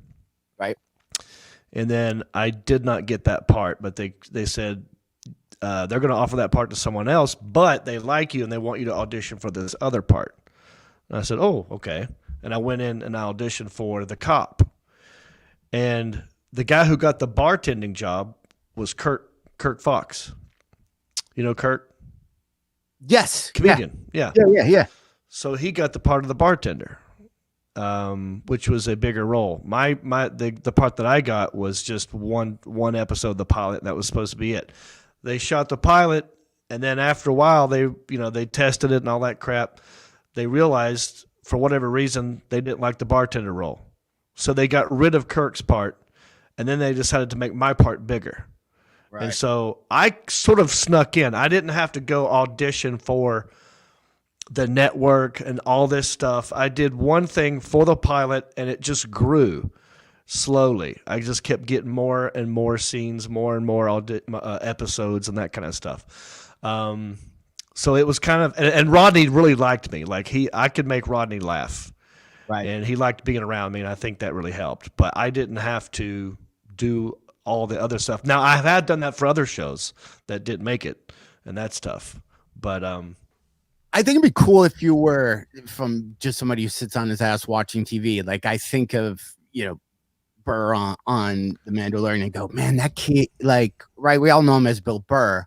Right. And then I did not get that part, but they said they're going to offer that part to someone else, but they like you and they want you to audition for this other part. And I said, oh, okay. And I went in and I auditioned for the cop. And the guy who got the bartending job was Kirk Fox. You know Kirk? Yes. Comedian. Yeah. So he got the part of the bartender, which was a bigger role. The part that I got was just one episode, the pilot. That was supposed to be it. They shot the pilot, and then after a while, they tested it and all that crap. They realized for whatever reason they didn't like the bartender role, so they got rid of Kirk's part, and then they decided to make my part bigger. Right. And so I sort of snuck in. I didn't have to go audition for the network and all this stuff. I did one thing for the pilot, and it just grew slowly. I just kept getting more and more scenes, more and more episodes, and that kind of stuff. So it was kind of, and Rodney really liked me. Like I could make Rodney laugh, right? And he liked being around me, and I think that really helped. But I didn't have to do all the other stuff. Now I have done that for other shows that didn't make it, and that's tough. But I think it'd be cool if you were from just somebody who sits on his ass watching TV. Like, I think of Burr on The Mandalorian and go, man, that kid, like, right? We all know him as Bill Burr,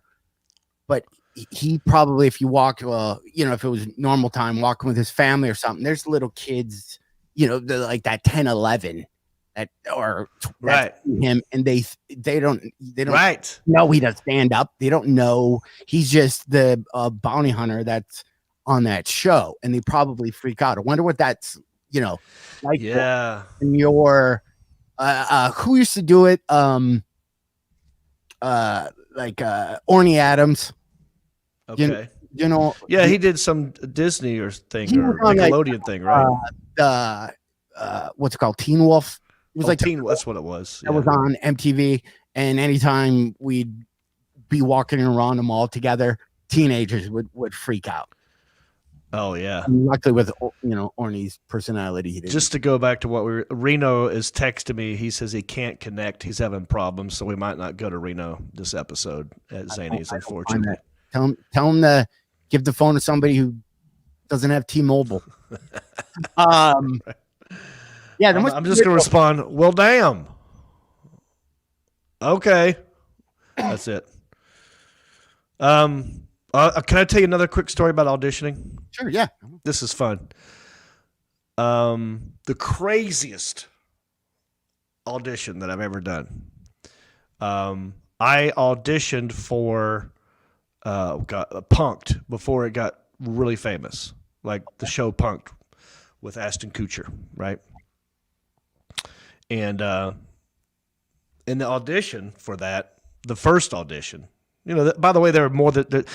but he probably, if you walk, if it was normal time, walking with his family or something, there's little kids, like that 10, 11 right him, and they don't right know he does stand up. They don't know he's just the bounty hunter that's on that show, and they probably freak out. I wonder what that's like. Yeah. And your who used to do it? Orny Adams. Okay. Yeah, he did some Disney or thing or Nickelodeon thing, right? What's it called? Teen Wolf. It was that's what it was. That was on MTV, and anytime we'd be walking around them all together, teenagers would freak out. Oh yeah. And luckily, with Orny's personality, just to go back to what Reno is texting me. He says he can't connect. He's having problems, so we might not go to Reno this episode at Zany's, unfortunately. Tell him to give the phone to somebody who doesn't have T-Mobile. Yeah, I'm just going to respond, well, damn. Okay. That's it. Can I tell you another quick story about auditioning? Sure, yeah. This is fun. The craziest audition that I've ever done. I auditioned for got Punked before it got really famous, like the show Punked with Aston Kutcher, right? And in the audition for that, the first audition, by the way, there are more that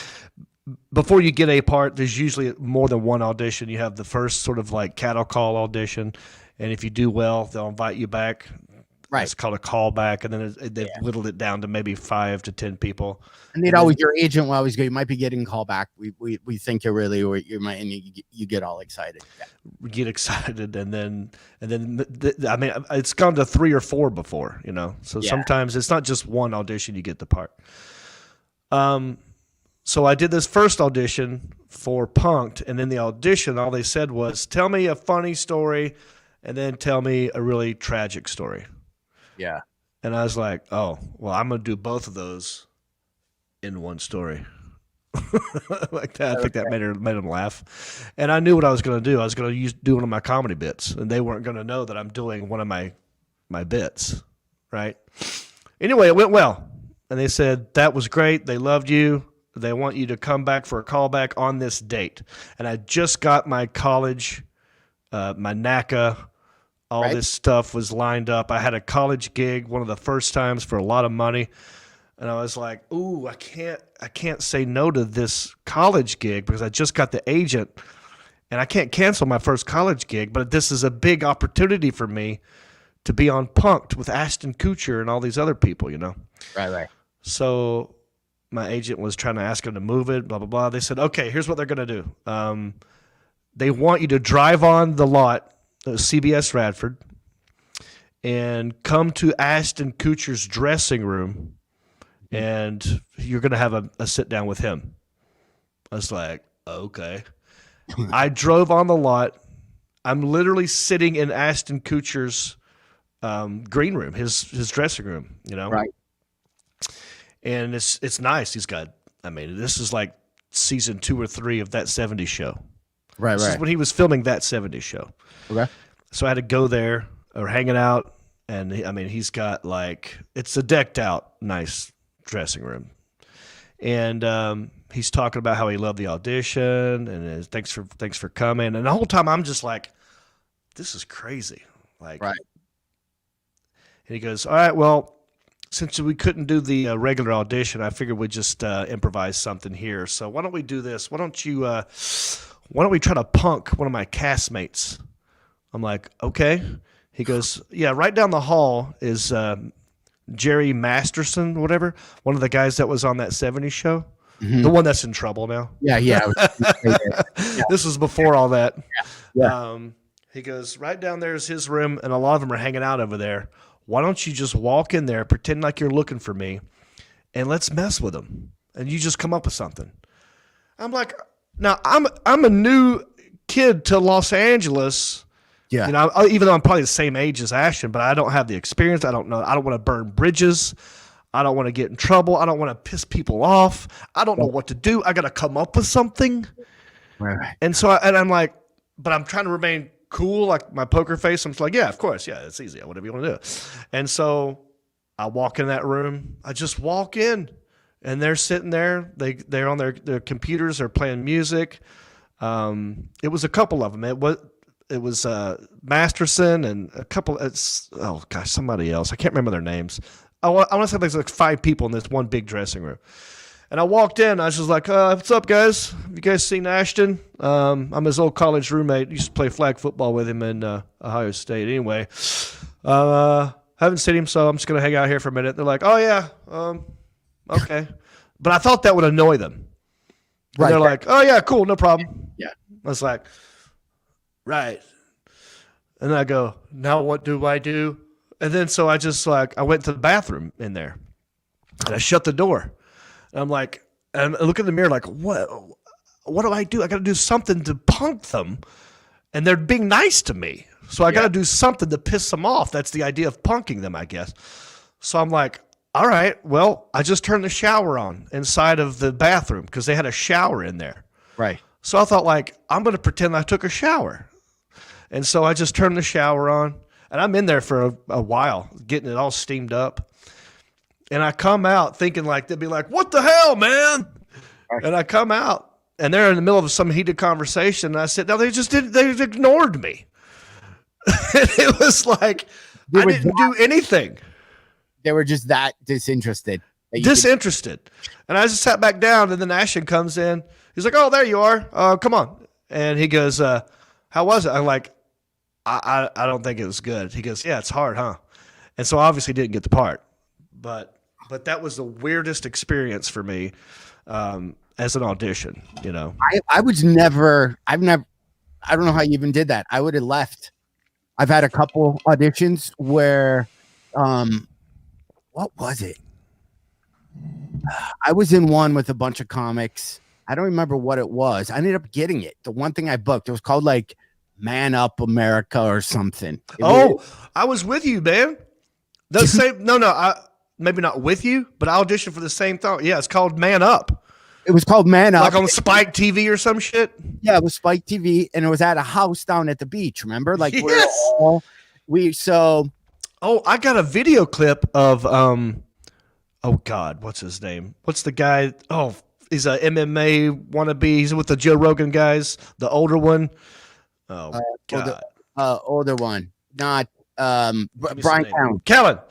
before you get a part, there's usually more than one audition. You have the first sort of like cattle call audition, and if you do well, they'll invite you back. Right. It's called a callback, and then they've whittled it down to maybe 5 to 10 people. And your agent will always go, you might be getting called back. We think you're really, or you might, and you get all excited. Yeah. We get excited, and then I mean, it's gone to 3 or 4 before, So sometimes it's not just one audition you get the part. So I did this first audition for Punked, and in the audition, all they said was, "Tell me a funny story, and then tell me a really tragic story." Yeah. And I was like, oh, well, I'm going to do both of those in one story. Like that. I think that made them laugh. And I knew what I was going to do. I was going to do one of my comedy bits, and they weren't going to know that I'm doing one of my bits, right? Anyway, it went well. And they said, that was great. They loved you. They want you to come back for a callback on this date. And I just got my college, my NACA, all this stuff was lined up. I had a college gig, one of the first times, for a lot of money. And I was like, ooh, I can't say no to this college gig because I just got the agent and I can't cancel my first college gig, but this is a big opportunity for me to be on Punked with Aston Kutcher and all these other people, Right. So my agent was trying to ask him to move it, blah, blah, blah. They said, okay, here's what they're going to do. They want you to drive on the lot, CBS Radford, and come to Aston Kutcher's dressing room, and you're going to have a sit down with him. I was like, okay. I drove on the lot. I'm literally sitting in Aston Kutcher's green room, his dressing room, Right. And it's nice. He's got, this is like season 2 or 3 of That 70s Show. Right. This is when he was filming That 70s Show. Okay. So I had to go there, or hanging out, and he's got it's a decked out, nice dressing room, and he's talking about how he loved the audition and thanks for coming, and the whole time I'm just like, this is crazy, right. And he goes, all right, well, since we couldn't do the regular audition, I figured we'd just improvise something here. So why don't we do this? Why don't we try to punk one of my castmates? I'm like, okay. He goes, yeah, right down the hall is Jerry Masterson, whatever, one of the guys that was on That 70s Show, the one that's in trouble now. Yeah. This was before all that. Yeah. He goes, right down there is his room, and a lot of them are hanging out over there. Why don't you just walk in there, pretend like you're looking for me, and let's mess with them, and you just come up with something. I'm like, now I'm a new kid to Los Angeles. Yeah. Even though I'm probably the same age as Ashton, but I don't have the experience. I don't know. I don't want to burn bridges. I don't want to get in trouble. I don't want to piss people off. I don't know what to do. I got to come up with something. Right. And so I'm like, but I'm trying to remain cool, like my poker face. I'm just like, yeah, of course. Yeah, it's easy. Whatever you want to do. And so I walk in that room. I just walk in, and they're sitting there. They're on their computers. They're playing music. It was a couple of them. It was Masterson and a couple. Somebody else. I can't remember their names. I want to say there's like 5 people in this one big dressing room. And I walked in. I was just like, what's up, guys? Have you guys seen Ashton? I'm his old college roommate. Used to play flag football with him in Ohio State. Anyway, haven't seen him, so I'm just going to hang out here for a minute. They're like, oh, yeah, okay. But I thought that would annoy them. Right. They're like, oh, yeah, cool, no problem. Yeah. I was like, right. And I go, now what do I do? And then so I just I went to the bathroom in there, and I shut the door. And I'm like, and I look in the mirror like, what do I do? I got to do something to punk them. And they're being nice to me. So I got to do something to piss them off. That's the idea of punking them, I guess. So I'm like, all right, well, I just turned the shower on inside of the bathroom because they had a shower in there. Right. So I thought, I'm going to pretend I took a shower. And so I just turned the shower on, and I'm in there for a while, getting it all steamed up. And I come out thinking like, they'd be like, what the hell, man? And I come out, and they're in the middle of some heated conversation. And I said, no, they ignored me. And it was like, I didn't do anything. They were just that disinterested. Disinterested. And I just sat back down, and then Ashton comes in. He's like, oh, there you are. Come on. And he goes, how was it? I'm like, I don't think it was good. He goes, yeah, it's hard, huh? And so obviously didn't get the part. But that was the weirdest experience for me as an audition, you know. I don't know how you even did that. I would have left. I've had a couple auditions where, what was it? I was in one with a bunch of comics. I don't remember what it was. I ended up getting it. The one thing I booked, it was called like Man Up America or something. I was with you, man. The same. No, maybe not with you, but I auditioned for the same thing. Yeah, it's called Man Up. It was called Man Up. Like on Spike TV or some shit? Yeah, it was Spike TV, and it was at a house down at the beach, remember? Like, yes. I got a video clip of, oh, God, what's his name? What's the guy? Oh, he's a MMA wannabe. He's with the Joe Rogan guys, the older one. Oh, God. Older one. Not Brian Callen. Callen.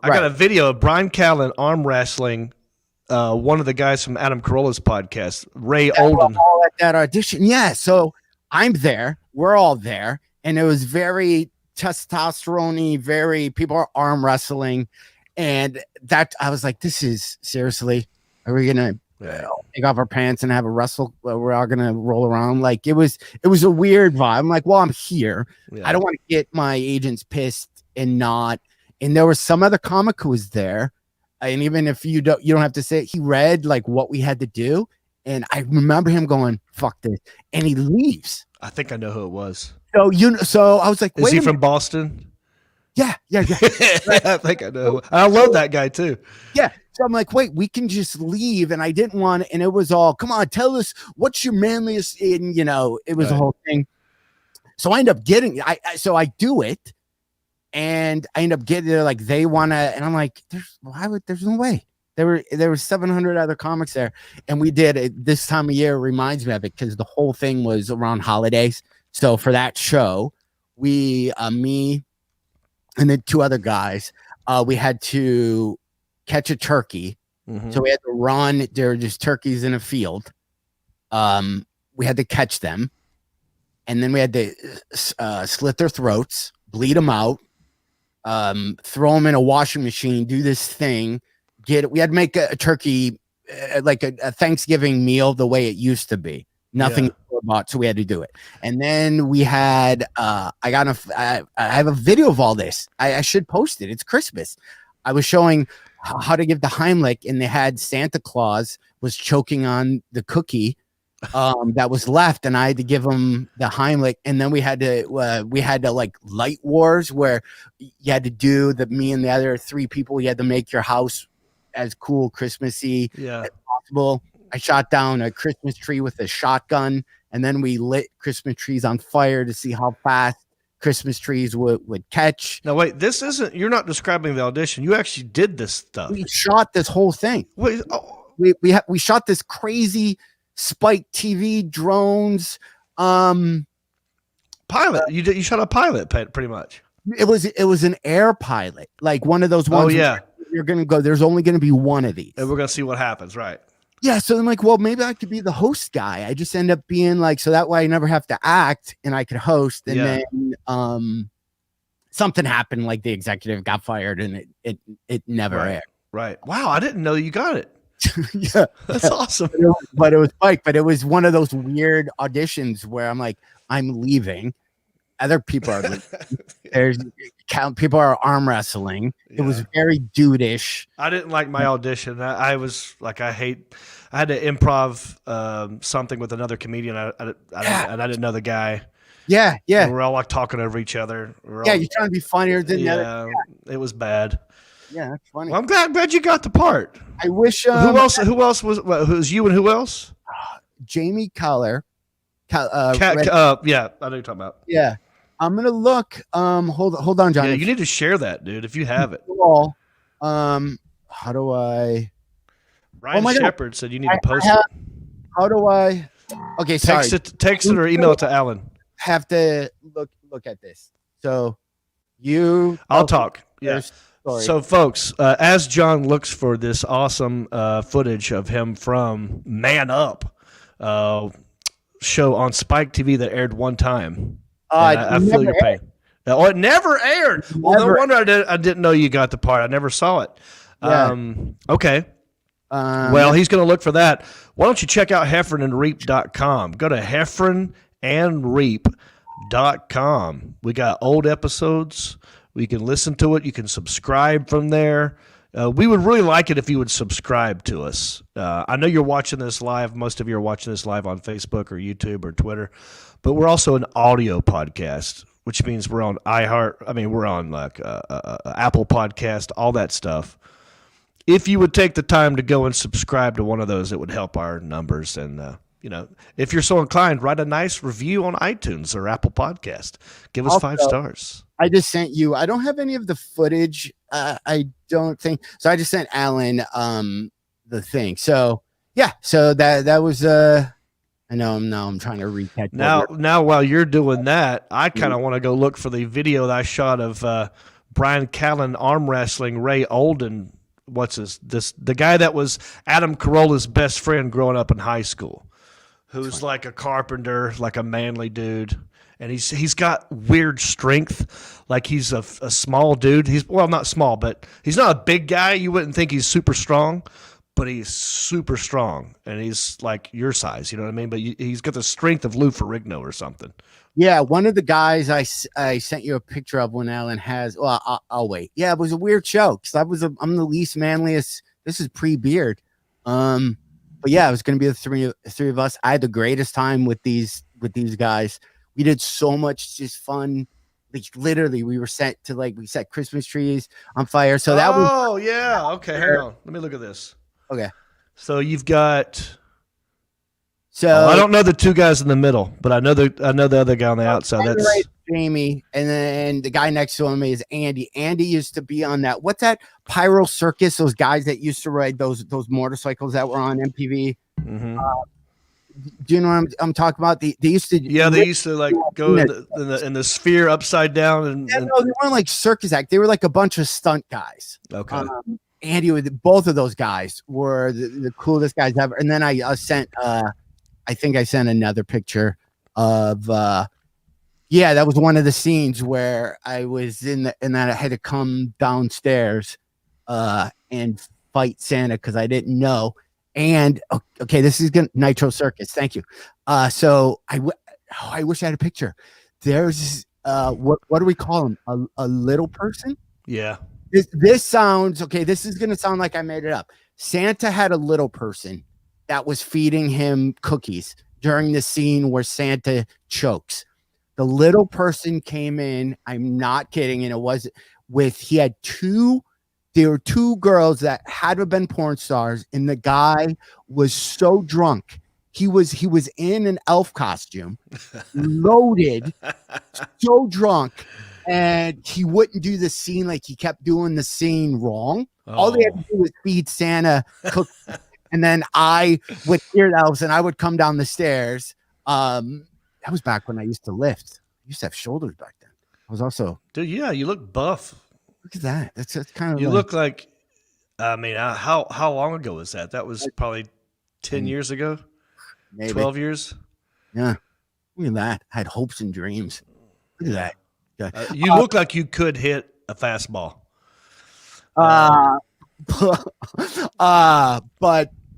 I got a video of Brian Callen arm wrestling one of the guys from Adam Carolla's podcast, Ray Olden. All at that audition. Yeah, so I'm there. We're all there. And it was very testosterone-y, people are arm wrestling. And that I was like, this is seriously, are we going to take off our pants and have a wrestle? We're all going to roll around. Like it was a weird vibe. I'm like, well, I'm here. Yeah. I don't want to get my agents pissed and not. And there was some other comic who was there. And even if you don't have to say it, he read like what we had to do. And I remember him going, fuck this. And he leaves. I think I know who it was. So I was like, is he from Boston? Yeah. Right. I think I know. I love that guy too. Yeah. So I'm like, wait, we can just leave. And I didn't want it. And it was all, come on, tell us what's your manliest. And, it was a whole thing. So I end up getting, I do it. And I end up getting there, like they want to, and I'm like, there's no way. There were 700 other comics there, and we did it this time of year. Reminds me of it because the whole thing was around holidays. So for that show, me and then two other guys, we had to catch a turkey. Mm-hmm. So we had to run. There were just turkeys in a field. We had to catch them, and then we had to slit their throats, bleed them out. Throw them in a washing machine, do this thing, we had to make a turkey, like a Thanksgiving meal the way it used to be. Nothing bought, so we had to do it. And then we had, I have a video of all this. I should post it. It's Christmas. I was showing how to give the Heimlich, and they had Santa Claus was choking on the cookie that was left, and I had to give him the Heimlich. And then we had to like light wars where you had to do me and the other three people, you had to make your house as cool Christmassy as possible. I shot down a Christmas tree with a shotgun, and then we lit Christmas trees on fire to see how fast Christmas trees would catch. Now wait, you're not describing the audition. You actually did this stuff. We shot this whole thing. Wait, we shot this crazy Spike TV drones. Pilot. You shot a pilot, pretty much. It was an air pilot, like one of those ones. Oh yeah. You're gonna go. There's only gonna be one of these, and we're gonna see what happens, right? Yeah. So I'm like, well, maybe I could be the host guy. I just end up being like, so that way I never have to act, and I could host. And then something happened, like the executive got fired, and it never aired. Right. Wow, I didn't know you got it. Yeah, that's awesome. But it was Mike. But it was one of those weird auditions where I'm like, I'm leaving. Other people are people are arm wrestling. Yeah. It was very dude-ish. I didn't like my audition. I was like, I had to improv something with another comedian. And I didn't know the guy. Yeah. And we're all like talking over each other. You're trying to be funnier than the other. It was bad. Yeah, that's funny. Well, I'm glad you got the part. I wish. Who else was you and who else? Jamie Keller. Yeah, I know you're talking about. Yeah, I'm gonna look. Hold on, John. Yeah, you need to share that, dude, if you have it. How do I? Ryan Shepard said you need to post it. it. How do I? Okay, sorry. Text it or email it to Alan. Have to look at this. So I'll talk. Yeah. So, folks, as John looks for this awesome footage of him from Man Up show on Spike TV that aired one time, I feel your pain. Oh, it never aired. Well, no wonder I didn't know you got the part. I never saw it. Yeah. Okay. Well, he's going to look for that. Why don't you check out heffronandreep.com? Go to heffronandreep.com. We got old episodes. We can listen to it. You can subscribe from there. We would really like it if you would subscribe to us. I know you're watching this live. Most of you are watching this live on Facebook or YouTube or Twitter. But we're also an audio podcast, which means we're on iHeart. I mean, we're on like Apple Podcast, all that stuff. If you would take the time to go and subscribe to one of those, it would help our numbers. And, if you're so inclined, write a nice review on iTunes or Apple Podcast. Give us Also, 5 stars. I just sent you. I don't have any of the footage. I don't think so. I just sent Alan the thing. So yeah. So that was. I know. I'm trying to recap. Now, while you're doing that, I kind of want to go look for the video that I shot of Brian Callen arm wrestling Ray Olden. The guy that was Adam Carolla's best friend growing up in high school, who's like a carpenter, like a manly dude. And he's got weird strength. Like he's a small dude. He's not small, but he's not a big guy. You wouldn't think he's super strong, but he's super strong. And he's like your size, you know what I mean? But he's got the strength of Lou Ferrigno or something. Yeah, one of the guys I sent you a picture of when Alan has. Well, I'll wait. Yeah, it was a weird show because I'm the least manliest. This is pre-beard. But yeah, it was going to be the three of us. I had the greatest time with these guys. We did so much just fun. Like literally, we set Christmas trees on fire. So that was. Oh yeah. Okay, hang on. Let me look at this. Okay. So you've got. So I don't know the two guys in the middle, but I know the other guy on the outside. That's Jamie, and then the guy next to him is Andy. Andy used to be on that. What's that? Pyro Circus. Those guys that used to ride those motorcycles that were on MTV. Mm-hmm. Do you know what I'm talking about? They used to. Yeah, they used to like go in the sphere upside down, and no, they weren't like circus act. They were like a bunch of stunt guys. Okay. Andy, both of those guys were the coolest guys ever. And then I sent. I think I sent another picture of. That was one of the scenes where I was and then I had to come downstairs, and fight Santa because I didn't know. And okay, this is Nitro Circus. Thank you. So I wish I had a picture. There's what do we call him? A little person? Yeah. This sounds okay. This is gonna sound like I made it up. Santa had a little person that was feeding him cookies during the scene where Santa chokes. The little person came in. I'm not kidding, and it was he had two. There were two girls that had to have been porn stars, and the guy was so drunk. He was in an elf costume, loaded, so drunk, and he wouldn't do the scene. Like he kept doing the scene wrong. All they had to do was feed Santa cookies. And then I would hear elves, and I would come down the stairs. That was back when I used to lift. I used to have shoulders back then. I was also, dude. Yeah, you look buff. Look at that. That's kind of. You look like. I mean, how long ago was that? That was probably 10 years ago. Maybe 12 years. Yeah. Look at that. I had hopes and dreams. Look at that. You look like you could hit a fastball. But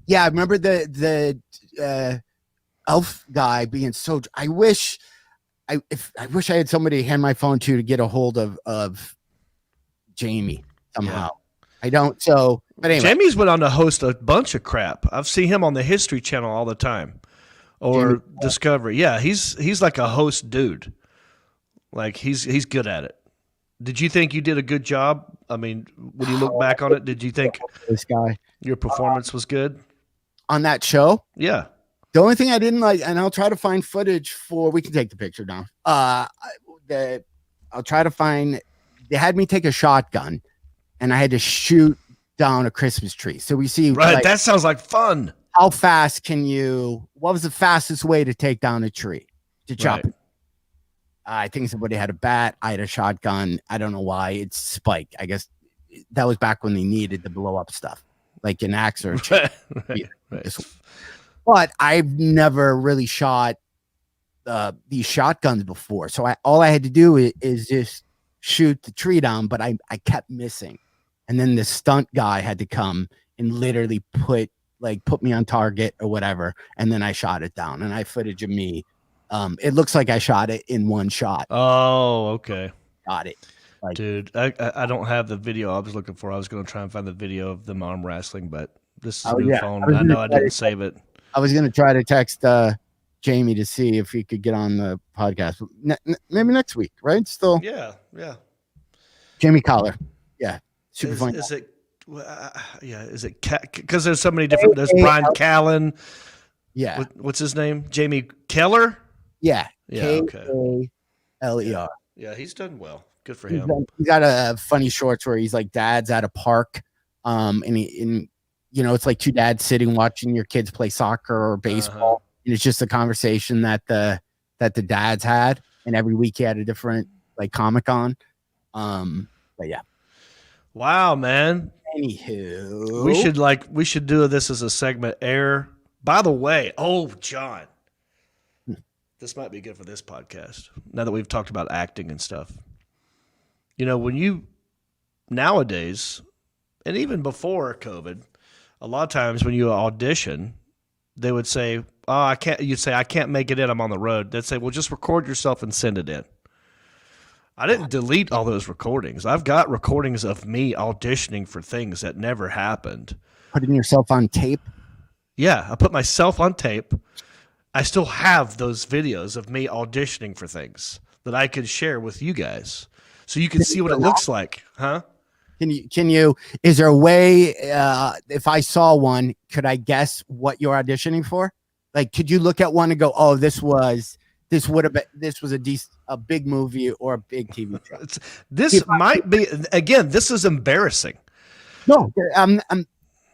yeah, I remember the elf guy being so. I wish I had somebody hand my phone to get a hold of Jamie somehow. Yeah. I don't. So, but anyway, Jamie's went on to host a bunch of crap. I've seen him on the History Channel all the time, or Jamie, Discovery. Yeah, he's like a host dude. Like he's good at it. Did you think you did a good job? I mean, when you look back on it, did you think this guy your performance was good on that show? Yeah. The only thing I didn't like, and I'll try to find footage for. We can take the picture down. I'll try to find. They had me take a shotgun, and I had to shoot down a Christmas tree. So we see Right, that sounds like fun. How fast can you? What was the fastest way to take down a tree? To chop it. I think somebody had a bat. I had a shotgun. I don't know why. It's spiked. I guess that was back when they needed to blow up stuff, like an axe or a tree. Right. But I've never really shot these shotguns before. So all I had to do is just shoot the tree down, but I kept missing. And then the stunt guy had to come and literally put me on target or whatever. And then I shot it down, and I footage of me. It looks like I shot it in one shot. Oh, okay. Got it. Dude, I don't have the video I was looking for. I was going to try and find the video of them arm wrestling, but this is a new phone. I know I didn't save it. I was going to try to text Jamie to see if he could get on the podcast. Maybe next week, right? Still. Yeah. Jamie Collar. Yeah. Super fun. Is it? Is it? Because there's so many different. There's Brian Callen. Yeah. What's his name? Jamie Keller. Yeah. Okay. Keller. Yeah, he's done well. Good for him. He's got a funny shorts where he's like dads at a park, and it's like two dads sitting watching your kids play soccer or baseball, and it's just a conversation that the dads had, and every week he had a different like comic on. But yeah. Wow, man. Anywho, we should do this as a segment. By the way, John, this might be good for this podcast. Now that we've talked about acting and stuff, when you nowadays, and even before COVID, a lot of times when you audition, they would say, "Oh, I can't." You'd say, "I can't make it in. I'm on the road." They'd say, "Well, just record yourself and send it in." I didn't delete all those recordings. I've got recordings of me auditioning for things that never happened. Putting yourself on tape. Yeah, I put myself on tape. I still have those videos of me auditioning for things that I could share with you guys, so you can see what it looks like, huh? Can you? Is there a way? If I saw one, could I guess what you're auditioning for? Like, could you look at one and go, "Oh, this was a big movie or a big TV show"? This might be. Again, this is embarrassing. No,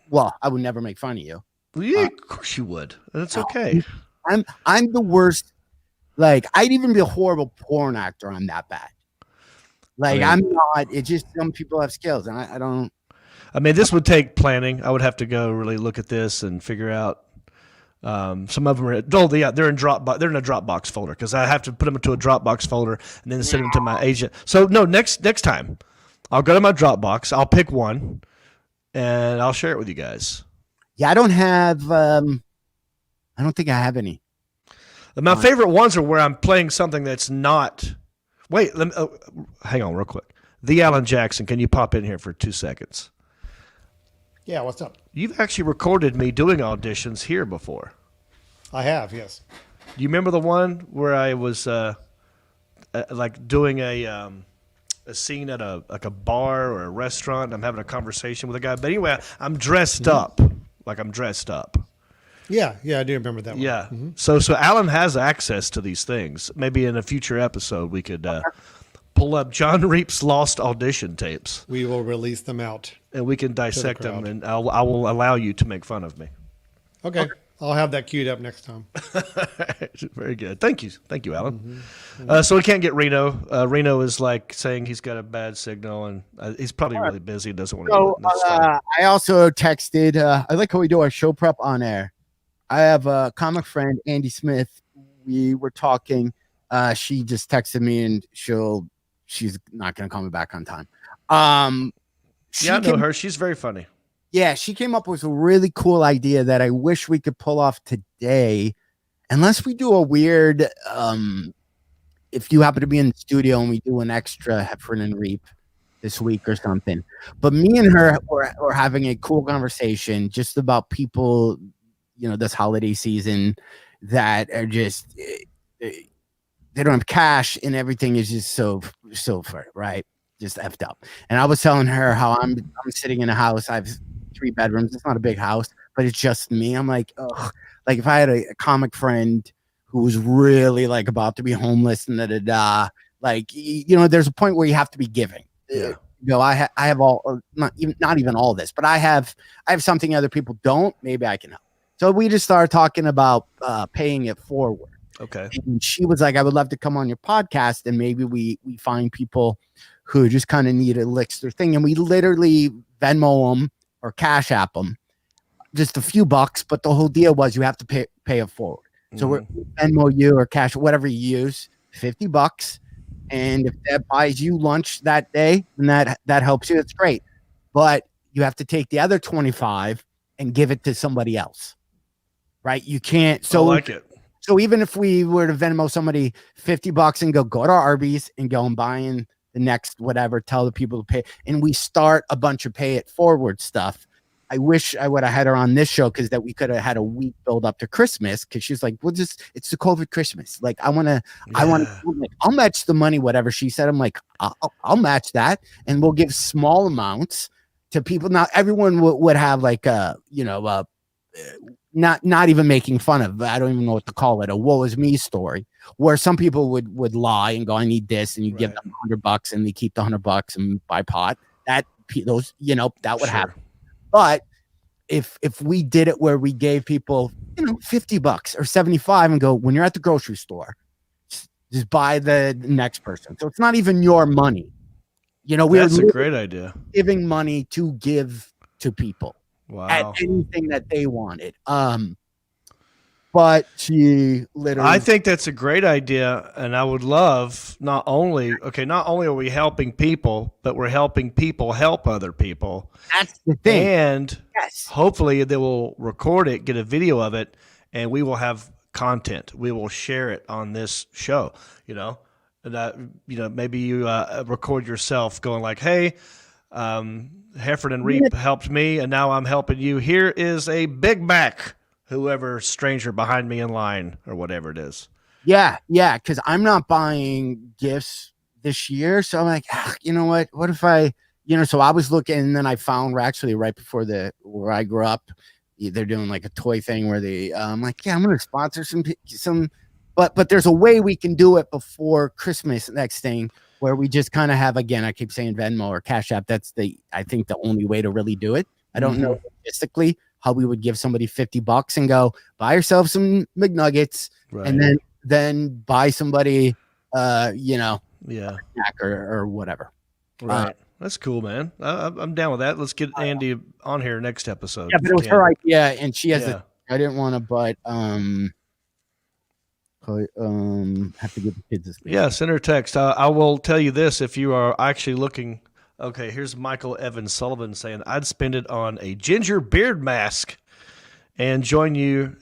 well, I would never make fun of you. Well, yeah, of course you would. That's okay. I'm the worst. Like, I'd even be a horrible porn actor. I'm that bad. Like, I'm not. It's just some people have skills, and I don't. I mean, this would take planning. I would have to go really look at this and figure out. Some of them are. They're in Dropbox. They're in a Dropbox folder because I have to put them into a Dropbox folder and then send them to my agent. So no, next time, I'll go to my Dropbox. I'll pick one, and I'll share it with you guys. Yeah, I don't have. I don't think I have any. My favorite ones are where I'm playing something that's not. Wait, hang on real quick. The Alan Jackson, can you pop in here for 2 seconds? Yeah, what's up? You've actually recorded me doing auditions here before. I have, yes. Do you remember the one where I was like doing a scene at a bar or a restaurant? I'm having a conversation with a guy. But anyway, I'm dressed up. Like I'm dressed up. Yeah, I do remember that one. Yeah. Mm-hmm. So Alan has access to these things. Maybe in a future episode we could pull up Jon Reep's lost audition tapes. We will release them out. And we can dissect them, and I will allow you to make fun of me. Okay. I'll have that queued up next time. Very good. Thank you, Alan. So we can't get Reno. Reno is like saying he's got a bad signal, and he's probably really busy and doesn't want to get it. I also texted. I like how we do our show prep on air. I have a comic friend, Andy Smith. We were talking. She just texted me, and she's not going to call me back on time. I know her. She's very funny. Yeah, she came up with a really cool idea that I wish we could pull off today, unless we do a weird. If you happen to be in the studio and we do an extra Heffron and Reep this week or something, but me and her were having a cool conversation just about people, this holiday season that are just they don't have cash and everything is just so right. Just effed up. And I was telling her how I'm sitting in a house. I have 3 bedrooms. It's not a big house, but it's just me. I'm like, ugh. Like if I had a comic friend who was really like about to be homeless and There's a point where you have to be giving. Yeah. I have all, not even all this, but I have something other people don't. Maybe I can help. So we just started talking about paying it forward. Okay. And she was like, I would love to come on your podcast, and maybe we find people who just kind of need a elixir thing, and we literally Venmo them or Cash App them just a few bucks, but the whole deal was you have to pay it forward. So we're Venmo you or cash, whatever you use, $50. And if that buys you lunch that day, and that helps you, it's great. But you have to take the other 25 and give it to somebody else. Right? You can't. So I like it. So even if we were to Venmo somebody $50 and go to Arby's and go and buy in the next whatever, tell the people to pay, and we start a bunch of pay it forward stuff. I wish I would have had her on this show because that we could have had a week build up to Christmas, because she's like, it's the COVID Christmas. Like I want to, I'll match the money, whatever she said. I'm like, I'll match that, and we'll give small amounts to people. Now everyone would have like not even making fun of, I don't even know what to call it, a woe is me story, where some people would lie and go, I need this, and you give them $100 and they keep the $100 and buy pot. That would happen. But if we did it where we gave people, $50 or $75 and go, when you're at the grocery store, just buy the next person. So it's not even your money. That's a great idea. Giving money to give to people. Wow. At anything that they wanted. But she literally, I think that's a great idea, and I would love not only are we helping people, but we're helping people help other people. That's the thing. And hopefully they will record it, get a video of it, and we will have content. We will share it on this show, maybe you record yourself going like, hey, Heffron and Reep helped me, and now I'm helping you. Here is a Big Mac, whoever stranger behind me in line, or whatever it is. Yeah, because I'm not buying gifts this year, so I'm like, you know what? What if I, so I was looking, and then I found actually right before where I grew up, they're doing like a toy thing where I'm like, yeah, I'm going to sponsor some, but there's a way we can do it before Christmas next thing, where we just kind of have, again, I keep saying Venmo or Cash App. That's I think the only way to really do it. I don't know logistically how we would give somebody $50 and go buy yourself some McNuggets, and then buy somebody, a snack or whatever. Right. That's cool, man. I'm down with that. Let's get Andy on here next episode. Yeah, but it was her idea, and she has I didn't want to, but have to give the kids this thing. Yeah, send her a text. I will tell you this: if you are actually looking, okay, here's Michael Evans Sullivan saying, "I'd spend it on a ginger beard mask, and join you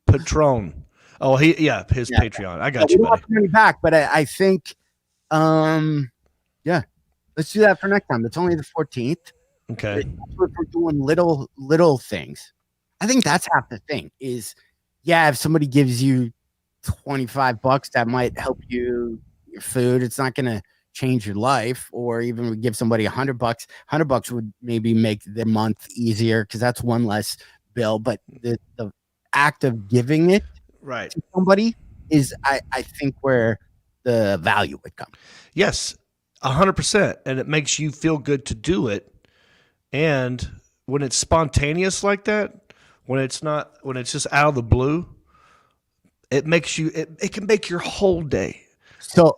Patron." Oh, his Patreon. I got you, buddy. Money back, but I think, let's do that for next time. It's only the 14th. Okay, we're doing little things. I think that's half the thing. Is if somebody gives you $25, that might help your food. It's not going to change your life. Or even give somebody $100. $100 would maybe make their month easier, because that's one less bill. But the act of giving it to somebody is, I think, where the value would come. Yes, 100%. And it makes you feel good to do it. And when it's spontaneous like that, when it's just out of the blue, it makes you, it can make your whole day. So,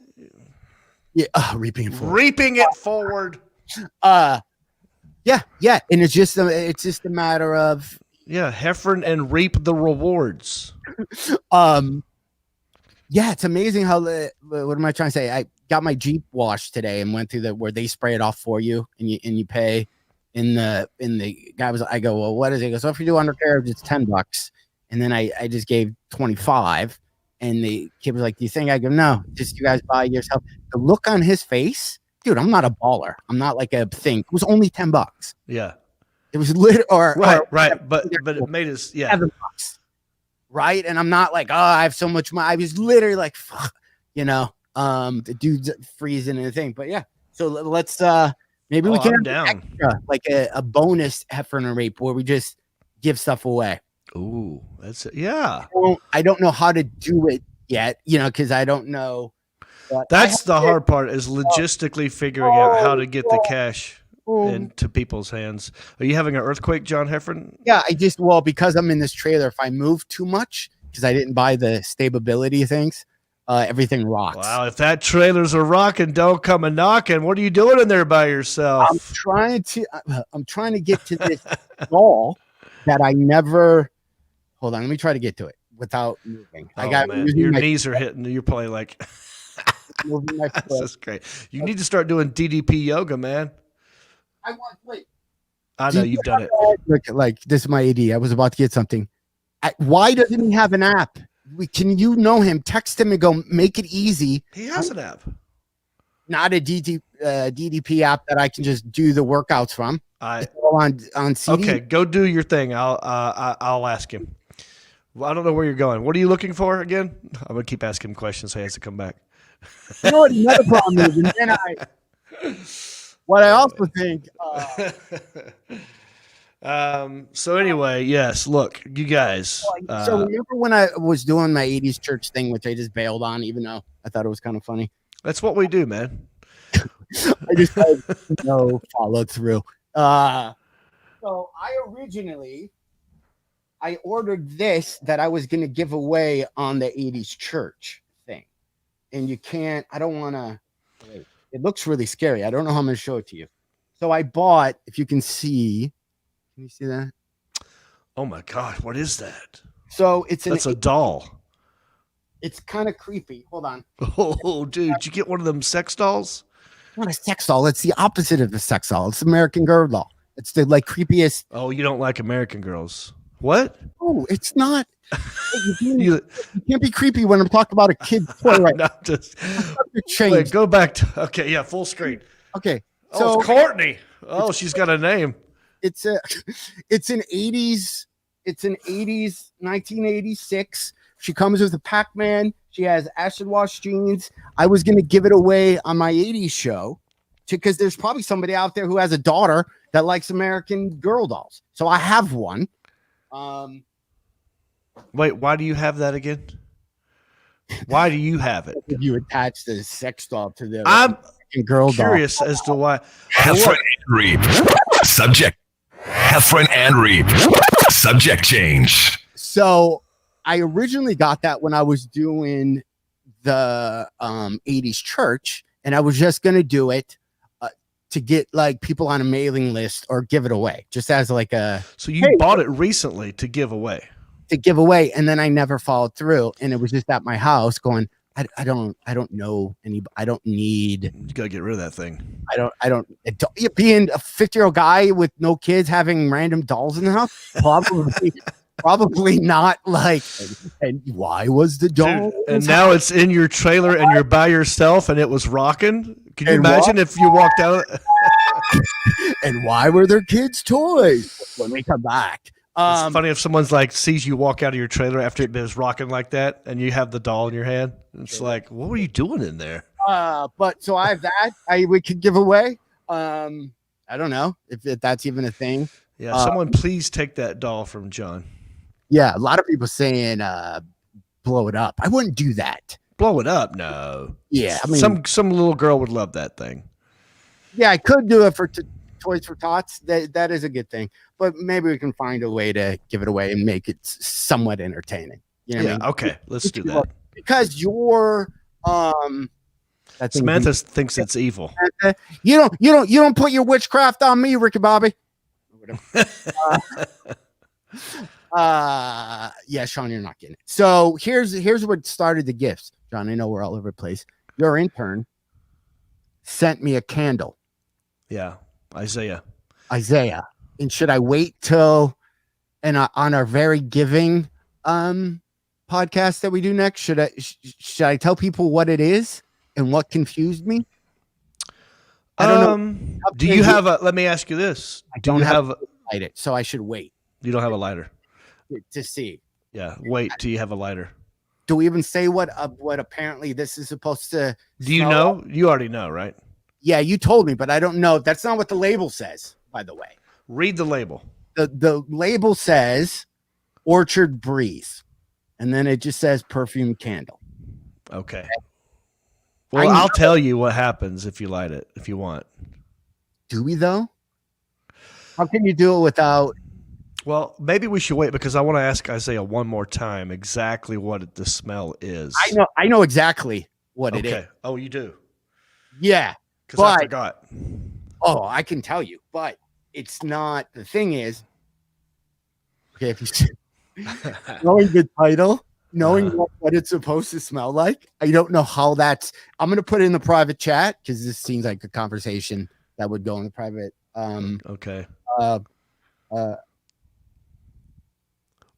reaping it forward. And it's just a matter of Heffron and reap the rewards. It's amazing how what am I trying to say? I got my Jeep washed today and went through where they spray it off for you, and you pay. In the guy I go, well, what is it? He goes, so if you do undercarriage, it's $10. And then I just gave 25, and the kid was like, do you think? I go, no, just you guys buy yourself. The look on his face, dude, I'm not a baller. I'm not like a thing. It was only $10. Yeah. It was lit right. But it made us, $7. Right. And I'm not like, oh, I have so much money. I was literally like, fuck, the dude's freezing and the thing. But yeah. So let's, maybe we can have extra, like a bonus Heffron and Reep, where we just give stuff away. Ooh, that's it. Yeah. I don't know how to do it yet, because I don't know. But That's the hard part is logistically figuring out how to get the cash into people's hands. Are you having an earthquake, John Heffron? Yeah, because I'm in this trailer, if I move too much, because I didn't buy the stability things, everything rocks. Wow, if that trailer's a rocking, don't come a knocking. What are you doing in there by yourself? I'm trying to get to this ball that I never. Hold on, let me try to get to it without moving. Your knees are hitting. You're probably like, moving my foot. this is great. You need to start doing DDP yoga, man. Wait. I know you've done it. Look, like this is my AD. I was about to get something. Why doesn't he have an app? Can you know him? Text him and go, make it easy. He has an app. Not a DDP app that I can just do the workouts from. It's all on CD. Okay, go do your thing. I'll ask him. Well, I don't know where you're going. What are you looking for again? I'm gonna keep asking him questions so he has to come back. You know what another problem is? And then what I also think. So anyway, yes. Look, you guys. So remember when I was doing my 80s church thing, which I just bailed on, even though I thought it was kind of funny. That's what we do, man. I just had no follow through. So I ordered this that I was going to give away on the 80s church thing. And I don't want to, it looks really scary. I don't know how I'm going to show it to you. So I bought, if you can see you see that? Oh my God, what is that? So that's a doll. It's kind of creepy. Hold on. Oh, dude, did you get one of them sex dolls? Not a sex doll. It's the opposite of a sex doll. It's American Girl doll. It's the creepiest. Oh, you don't like American Girls? What? Oh, it's not. You can't be creepy when I'm talking about a kid toy, right? No, wait, go back to full screen. Okay. So it's Courtney. Oh, she's got a name. It's an 80s 1986. She comes with a Pac-Man. She has acid wash jeans. I was going to give it away on my 80s show because there's probably somebody out there who has a daughter that likes American Girl dolls. So I have one. Wait, why do you have that again? Why do you have it? You attach the sex doll to the I'm girl curious doll. as to why. Heffron and Reep. Subject. Heffron and Reep. Subject change. So I originally got that when I was doing the 80s church, and I was just going to do it to get people on a mailing list or give it away, just as a. So you bought it recently to give away. And then I never followed through, and it was just at my house going, I don't know any. I don't need. You gotta get rid of that thing. I don't. Being a 50-year-old guy with no kids having random dolls in the house, probably not. And why was the doll? Dude, and now it's in your trailer, and you're by yourself, and it was rocking. Can you imagine if you walked out? And why were there kids' toys when we come back? It's funny if someone's sees you walk out of your trailer after it was rocking like that, and you have the doll in your hand. It's like, what were you doing in there? But so I have that. We could give away. I don't know if that's even a thing. Yeah, someone please take that doll from John. Yeah, a lot of people saying blow it up. I wouldn't do that. Blow it up? No. Yeah, I mean, some little girl would love that thing. Yeah, I could do it for Toys for Tots. That is a good thing. But maybe we can find a way to give it away and make it somewhat entertaining. You know what I mean? Okay, let's do that. Because you're Samantha thinks it's evil. You don't put your witchcraft on me, Ricky Bobby. Yeah, Sean, you're not getting it. So here's what started the gifts. John, I know we're all over the place. Your intern sent me a candle. Yeah, Isaiah. And should I wait till on our very giving podcast that we do next? Should I tell people what it is and what confused me? I don't know. Do you have let me ask you this. I don't have to light it, so I should wait. You don't have a lighter to see. Yeah, wait till you have a lighter. Do we even say what apparently this is supposed to? Do you know? Like? You already know, right? Yeah, you told me, but I don't know. That's not what the label says, by the way. Read the label. The label says Orchard Breeze, and then it just says perfume candle. Okay. Well, I'll tell you what happens if you light it, if you want. Do we though? How can you do it without? Well, maybe we should wait because I want to ask Isaiah one more time exactly what the smell is. I know exactly what it is. Okay. Oh, you do? Yeah. Because I forgot. Oh, I can tell you, but it's not. The thing is, okay, if you knowing the title, knowing what it's supposed to smell like, I don't know how that's. I'm gonna put it in the private chat because this seems like a conversation that would go in the private. Okay.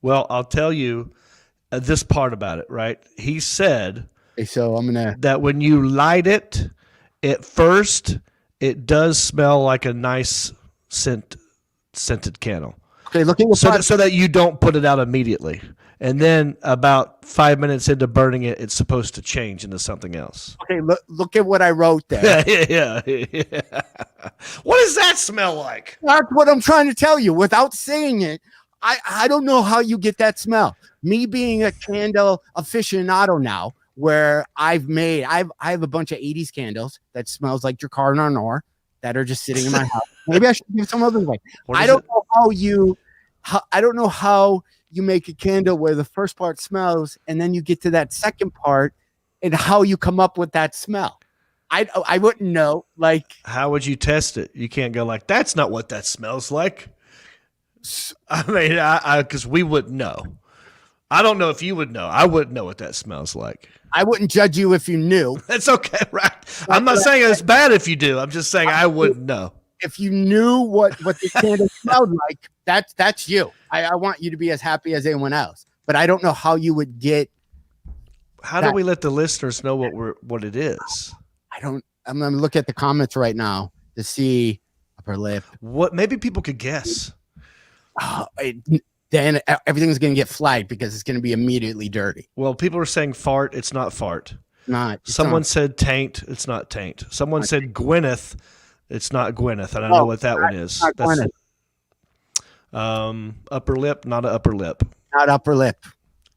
Well, I'll tell you this part about it, right? He said so I'm gonna that when you light it, at first it does smell like a nice scented candle. Okay, look at so that you don't put it out immediately. And then about 5 minutes into burning it, it's supposed to change into something else. Okay, look at what I wrote there. Yeah. What does that smell like? That's what I'm trying to tell you without saying it. I don't know how you get that smell. Me being a candle aficionado now, where I have a bunch of 80s candles that smells like Drakkar Narnor that are just sitting in my house. Maybe I should give some other way. I don't know how you make a candle where the first part smells and then you get to that second part and how you come up with that smell. I wouldn't know. Like, how would you test it? You can't go like, that's not what that smells like. I mean, because we wouldn't know. I don't know if you would know. I wouldn't know what that smells like. I wouldn't judge you if you knew. That's okay, right? I'm not saying it's bad if you do. I'm just saying I wouldn't know. If you knew what the candle smelled like, that's you. I want you to be as happy as anyone else. But I don't know how you would get. How do we let the listeners know what it is? I'm going to look at the comments right now to see upper lip. What? Maybe people could guess. Then everything's going to get flagged because it's going to be immediately dirty. Well, people are saying fart. It's not fart. Someone said taint. It's not taint. Someone said Gwyneth. It's not Gwyneth. And I know what that one is. That's upper lip, not an upper lip. Not upper lip.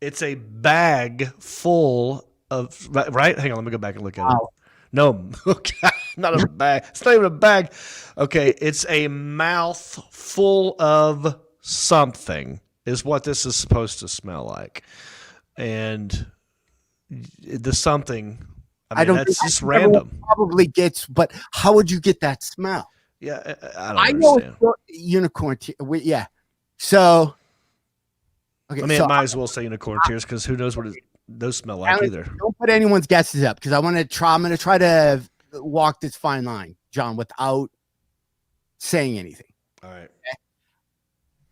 It's a bag full of, right? Hang on, let me go back and look at it. No, not a bag. It's not even a bag. Okay, it's a mouth full of something is what this is supposed to smell like. And the something, I mean, that's just random. Probably gets, but how would you get that smell? Yeah, I don't understand. Know unicorn. Yeah. So, okay. I mean, I might as well say unicorn tears because who knows what those smell like either. Don't put anyone's guesses up because I'm going to try to walk this fine line, John, without saying anything. All right. Okay?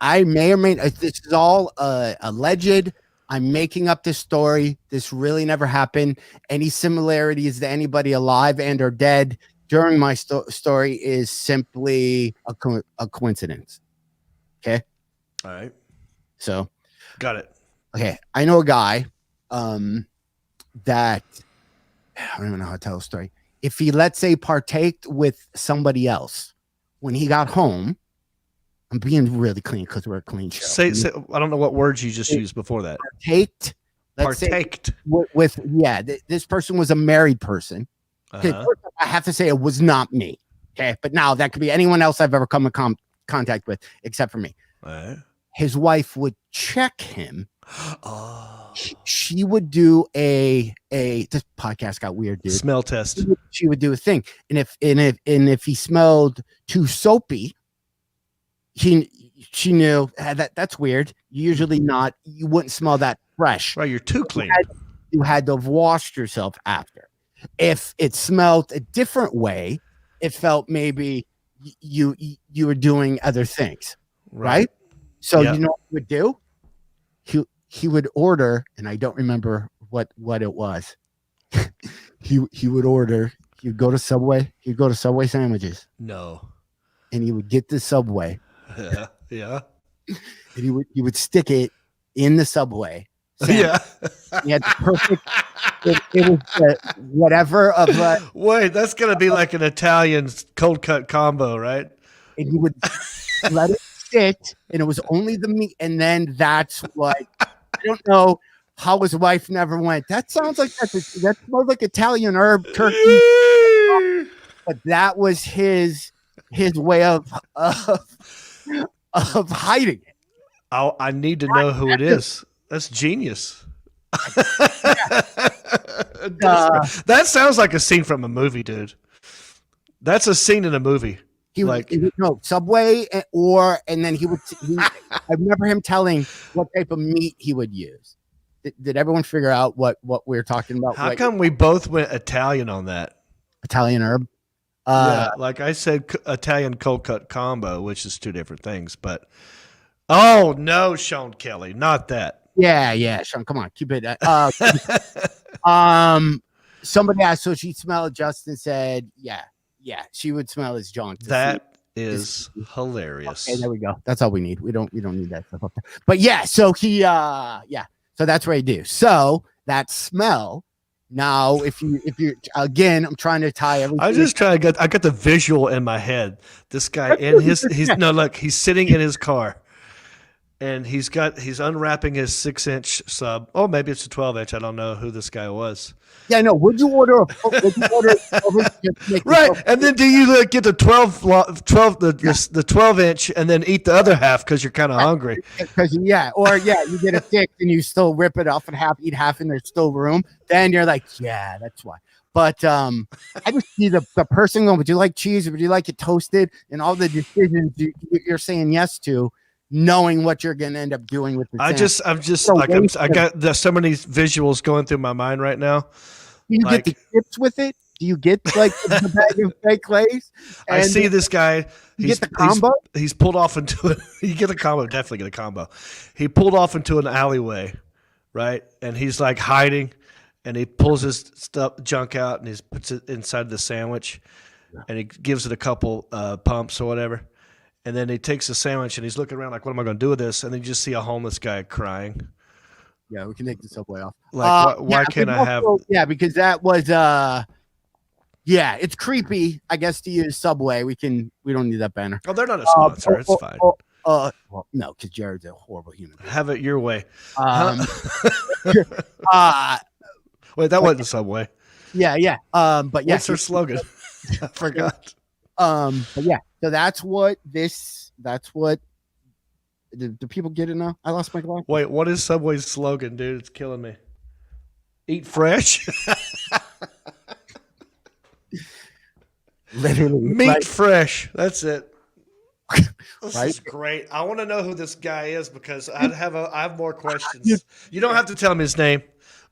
I may or may not. This is all alleged. I'm making up this story. This really never happened. Any similarities to anybody alive and or dead during my story is simply a coincidence. Okay. All right. So. Got it. Okay. I know a guy that I don't even know how to tell the story. If he, let's say, partaked with somebody else when he got home, I'm being really clean because we're a clean show. Say, I don't know what words you just used before that. Partaked. With this person was a married person. Okay, first, I have to say it was not me. Okay, but now that could be anyone else I've ever come in contact with except for me. His wife would check him. She would do this podcast got weird, dude. Smell test. She would do a thing, and if he smelled too soapy, she knew that's weird. Usually not. You wouldn't smell that fresh. Right, you're too clean. You had to have washed yourself after. If it smelled a different way, it felt maybe you were doing other things, right? So you know what he would do? He would order, and I don't remember what it was. he would order. He'd go to Subway. He'd go to Subway sandwiches. No. And he would get the Subway. Yeah. And he would stick it in the Subway. Yeah. He had the perfect. It was whatever of. Wait, that's gonna be like an Italian cold cut combo, right? And he would let it sit, and it was only the meat, and then that's like I don't know how his wife never went. That sounds like that smells like Italian herb turkey. But that was his way of hiding it. I need to know who it is. That's genius. That sounds like a scene from a movie, dude. That's a scene in a movie. Subway, and then I remember him telling what type of meat he would use. Did everyone figure out what we were talking about? How come we both went Italian on that? Italian herb? Yeah, like I said, Italian cold cut combo, which is two different things. But oh no, Sean Kelly, not that. Yeah, Sean, come on, keep it. Somebody asked, so she smelled. Justin said, yeah, she would smell as John. That is hilarious. Okay, there we go. That's all we need. We don't need that stuff up there. But yeah, so he, so that's what I do. So that smell. Now, if you again, I'm trying to tie everything. I just try to get. I got the visual in my head. This guy in his. He's sitting in his car, and he's unwrapping his 6-inch sub. Oh, maybe it's a 12-inch. I don't know who this guy was. Yeah, no. Would you order? Right, and then do you get the 12 the 12-inch and then eat the other half because you're kind of hungry? Because you get a 6 and you still rip it off and eat half, and there's still room. Then you're like, yeah, that's why. But I just see the person going, would you like cheese? Would you like it toasted? And all the decisions you're saying yes to, knowing what you're going to end up doing with the I got so many visuals going through my mind right now. Do you get the chips with it? Do you get like the bag of fake Lays? I see this guy. You get the combo? He's pulled off into it. You get a combo, definitely get a combo. He pulled off into an alleyway, right? And he's like hiding, and he pulls his junk out and he puts it inside the sandwich, and he gives it a couple pumps or whatever. And then he takes the sandwich and he's looking around like, what am I going to do with this? And then you just see a homeless guy crying. Yeah, we can take the Subway off. Like, why can't I have? Yeah, because that was, it's creepy, I guess, to use Subway. We don't need that banner. Oh, they're not a sponsor. It's fine. Well, no, because Jared's a horrible human being. Have it your way. Wait, that wasn't Subway. Yeah. But yeah. What's their slogan? I forgot. But yeah, so that's what. Do people get it now? I lost my glasses. Wait, what is Subway's slogan, dude? It's killing me. Eat fresh. Literally. Meat fresh. That's it. This Right? is great. I want to know who this guy is because I have more questions. You don't have to tell me his name,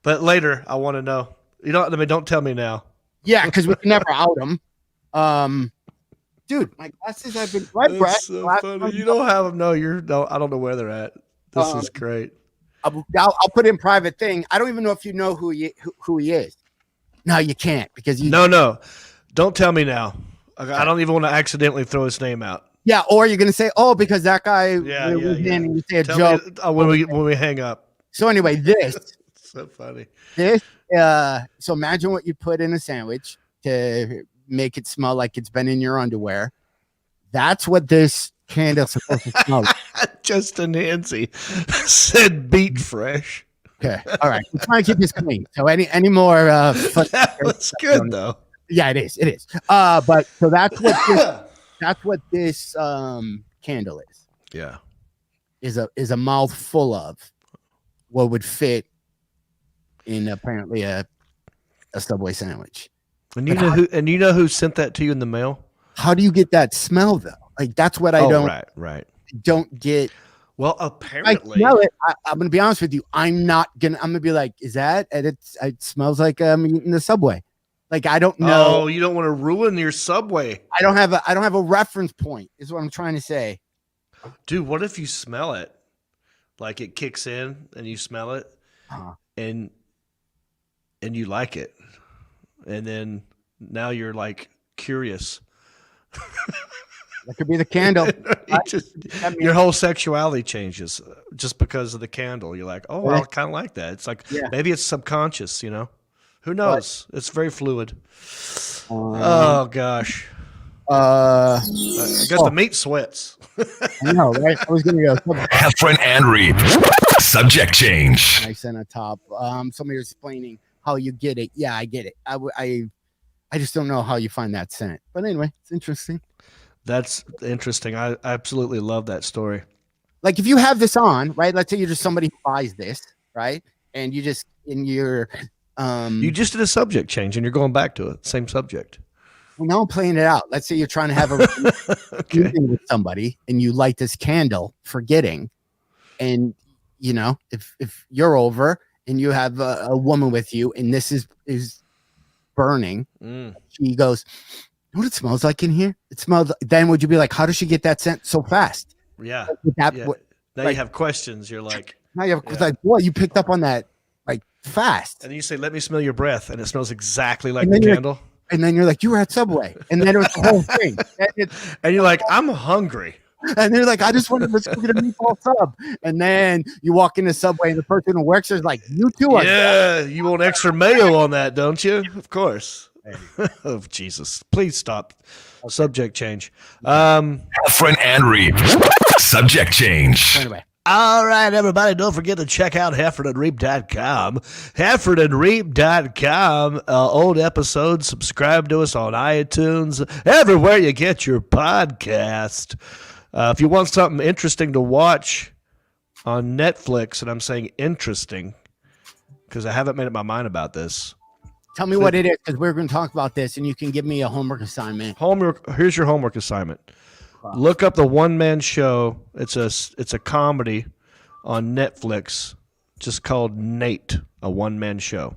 but later I want to know. Don't tell me now. Yeah, because we can never out him. Dude, my glasses have been right, Brett. So funny. You don't have them. No, I don't know where they're at. This is great. I'll put in private thing. I don't even know if you know who he is. No, you can't because No. Don't tell me now. I don't even want to accidentally throw his name out. Yeah, or you're gonna say, "Oh, because that guy." Yeah. And you say a Tell joke me, when we hang up. So anyway, this So funny. this. So imagine what you put in a sandwich to make it smell like it's been in your underwear. That's what this candle's supposed to smell like. Justin Nancy said beat fresh. Okay. All right. We're trying to keep this clean. So any more That was good though. Yeah, it is. It is. But so that's what this candle is. Yeah. Is a mouth full of what would fit in apparently a Subway sandwich. And you know who sent that to you in the mail? How do you get that smell though? Like that's what I right. don't get. Well, apparently, I smell it. I'm gonna be honest with you. I'm gonna be like, is that? And it smells like I'm eating the Subway. Like I don't know. Oh, you don't want to ruin your Subway. I don't have a reference point. Is what I'm trying to say. Dude, what if you smell it? Like it kicks in and you smell it, and you like it, and then now you're like curious. That could be the candle. Your whole sexuality changes just because of the candle. You're like, oh, I kind of like that. It's like maybe it's subconscious, you know? Who knows? It's very fluid. Oh gosh. I got the meat sweats. I know, right? I was gonna go. Heffron and Reep. Subject change. Nice and a top. Somebody was explaining how you get it. Yeah, I get it. I just don't know how you find that scent. But anyway, it's interesting. That's interesting. I absolutely love that story. Like if you have this on, right? Let's say you're just somebody who buys this, right? And you just you just did a subject change and you're going back to it. Same subject. Well, now I'm playing it out. Let's say you're trying to have a meeting with somebody and you light this candle, forgetting, and if you're over and you have a woman with you and this is burning, she goes, "You know what it smells like in here? It smells." Then would you be like, "How does she get that scent so fast?" Yeah. Now you have questions. You're like, like, "Boy, you picked up on that like fast." And you say, "Let me smell your breath," and it smells exactly like the candle. And then you're like, "You were at Subway," and then it was the whole thing. And you're like, "I'm hungry." And they're like, "I just wanted to get a meatball sub." And then you walk into Subway, and the person who works there's like, "You too are." Yeah, you want extra mayo on that, don't you? Of course. Oh, Jesus. Please stop. Okay. Subject change. Heffron and Reep. Subject change. Anyway. All right, everybody, don't forget to check out heffronandreep.com. Heffronandreep.com. Old episodes. Subscribe to us on iTunes. Everywhere you get your podcast. If you want something interesting to watch on Netflix, and I'm saying interesting because I haven't made up my mind about this. Tell me what it is, because we're going to talk about this, and you can give me a homework assignment. Here's your homework assignment. Look up the One Man Show. It's a comedy on Netflix, just called Nate, a One Man Show.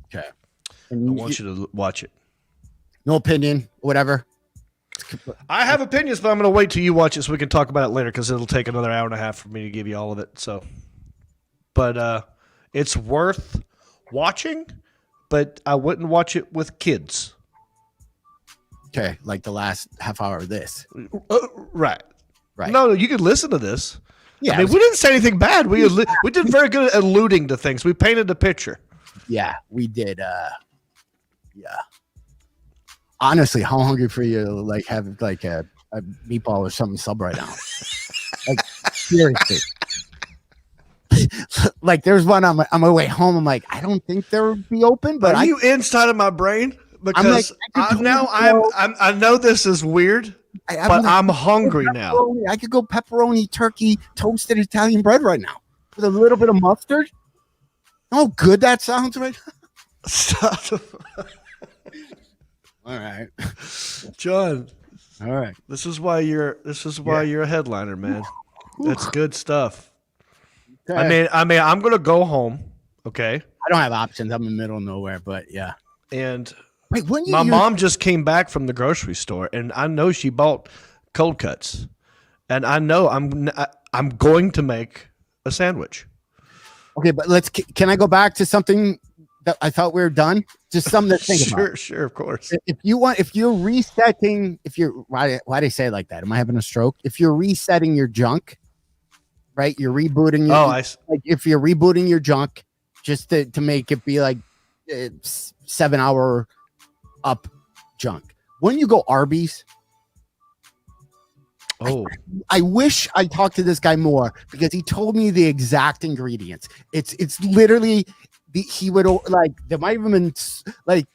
Okay. And I want you to watch it. No opinion, whatever. I have opinions, but I'm going to wait till you watch it so we can talk about it later because it'll take another hour and a half for me to give you all of it. So, but it's worth watching, but I wouldn't watch it with kids. Okay, like the last half hour of this. Right. No, you could listen to this. Yeah, I mean, we didn't say anything bad. We did very good at alluding to things. We painted a picture. Yeah, we did. Yeah. Honestly, how hungry for you to like have like a meatball or something sub right now? Like seriously. Like there's one on my way home. I'm like, I don't think they would be open, but are you inside of my brain? Because I know this is weird, but I'm hungry now. I could go pepperoni, turkey, toasted Italian bread right now with a little bit of mustard. Oh, good that sounds right. Stop. All right, John. All right. This is why you're a headliner, man. That's good stuff. Okay. I mean, I'm gonna go home. Okay. I don't have options. I'm in the middle of nowhere, but yeah. And my mom just came back from the grocery store, and I know she bought cold cuts, and I know I'm going to make a sandwich. Okay, but can I go back to something that I thought we were done? Just something to think about. Sure, of course. If you're resetting, why do I say it like that? Am I having a stroke? If you're resetting your junk, right? You're rebooting. If you're rebooting your junk, just to make it be like 7 hour up junk. When you go Arby's, I wish I talked to this guy more because he told me the exact ingredients. It's literally he would like there might have been like.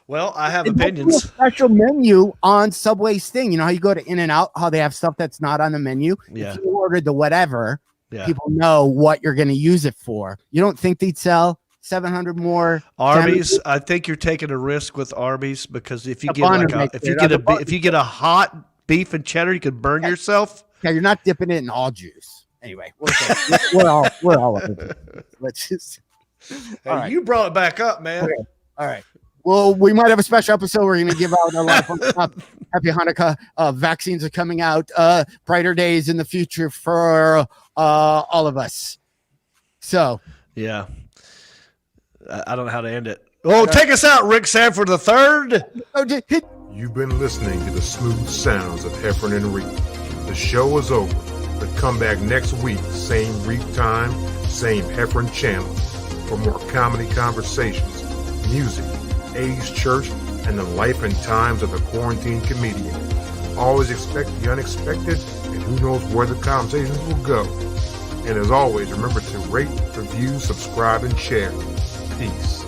Well, I have opinions. A special menu on Subway's thing. You know how you go to In-N-Out, how they have stuff that's not on the menu. Yeah. If you ordered the whatever, people know what you're going to use it for. You don't think they'd sell 700 more Arby's? I think you're taking a risk with Arby's because if you get a hot beef and cheddar, you could burn yourself. Yeah, you're not dipping it in all juice. Anyway, we're all over it. Let's just. Hey, you brought it back up, man. Okay. All right. Well, we might have a special episode. We're going to give out our life on the top. Happy Hanukkah. Vaccines are coming out. Brighter days in the future for all of us. So. Yeah. I don't know how to end it. Oh, take us out, Rick Sanford III. You've been listening to the smooth sounds of Heffron and Reep. The show is over, but come back next week, same Reep time, same Heffron channel, for more comedy conversations, music, age, church, and the life and times of a quarantine comedian. Always expect the unexpected, and who knows where the conversations will go. And as always, remember to rate, review, subscribe, and share. Peace.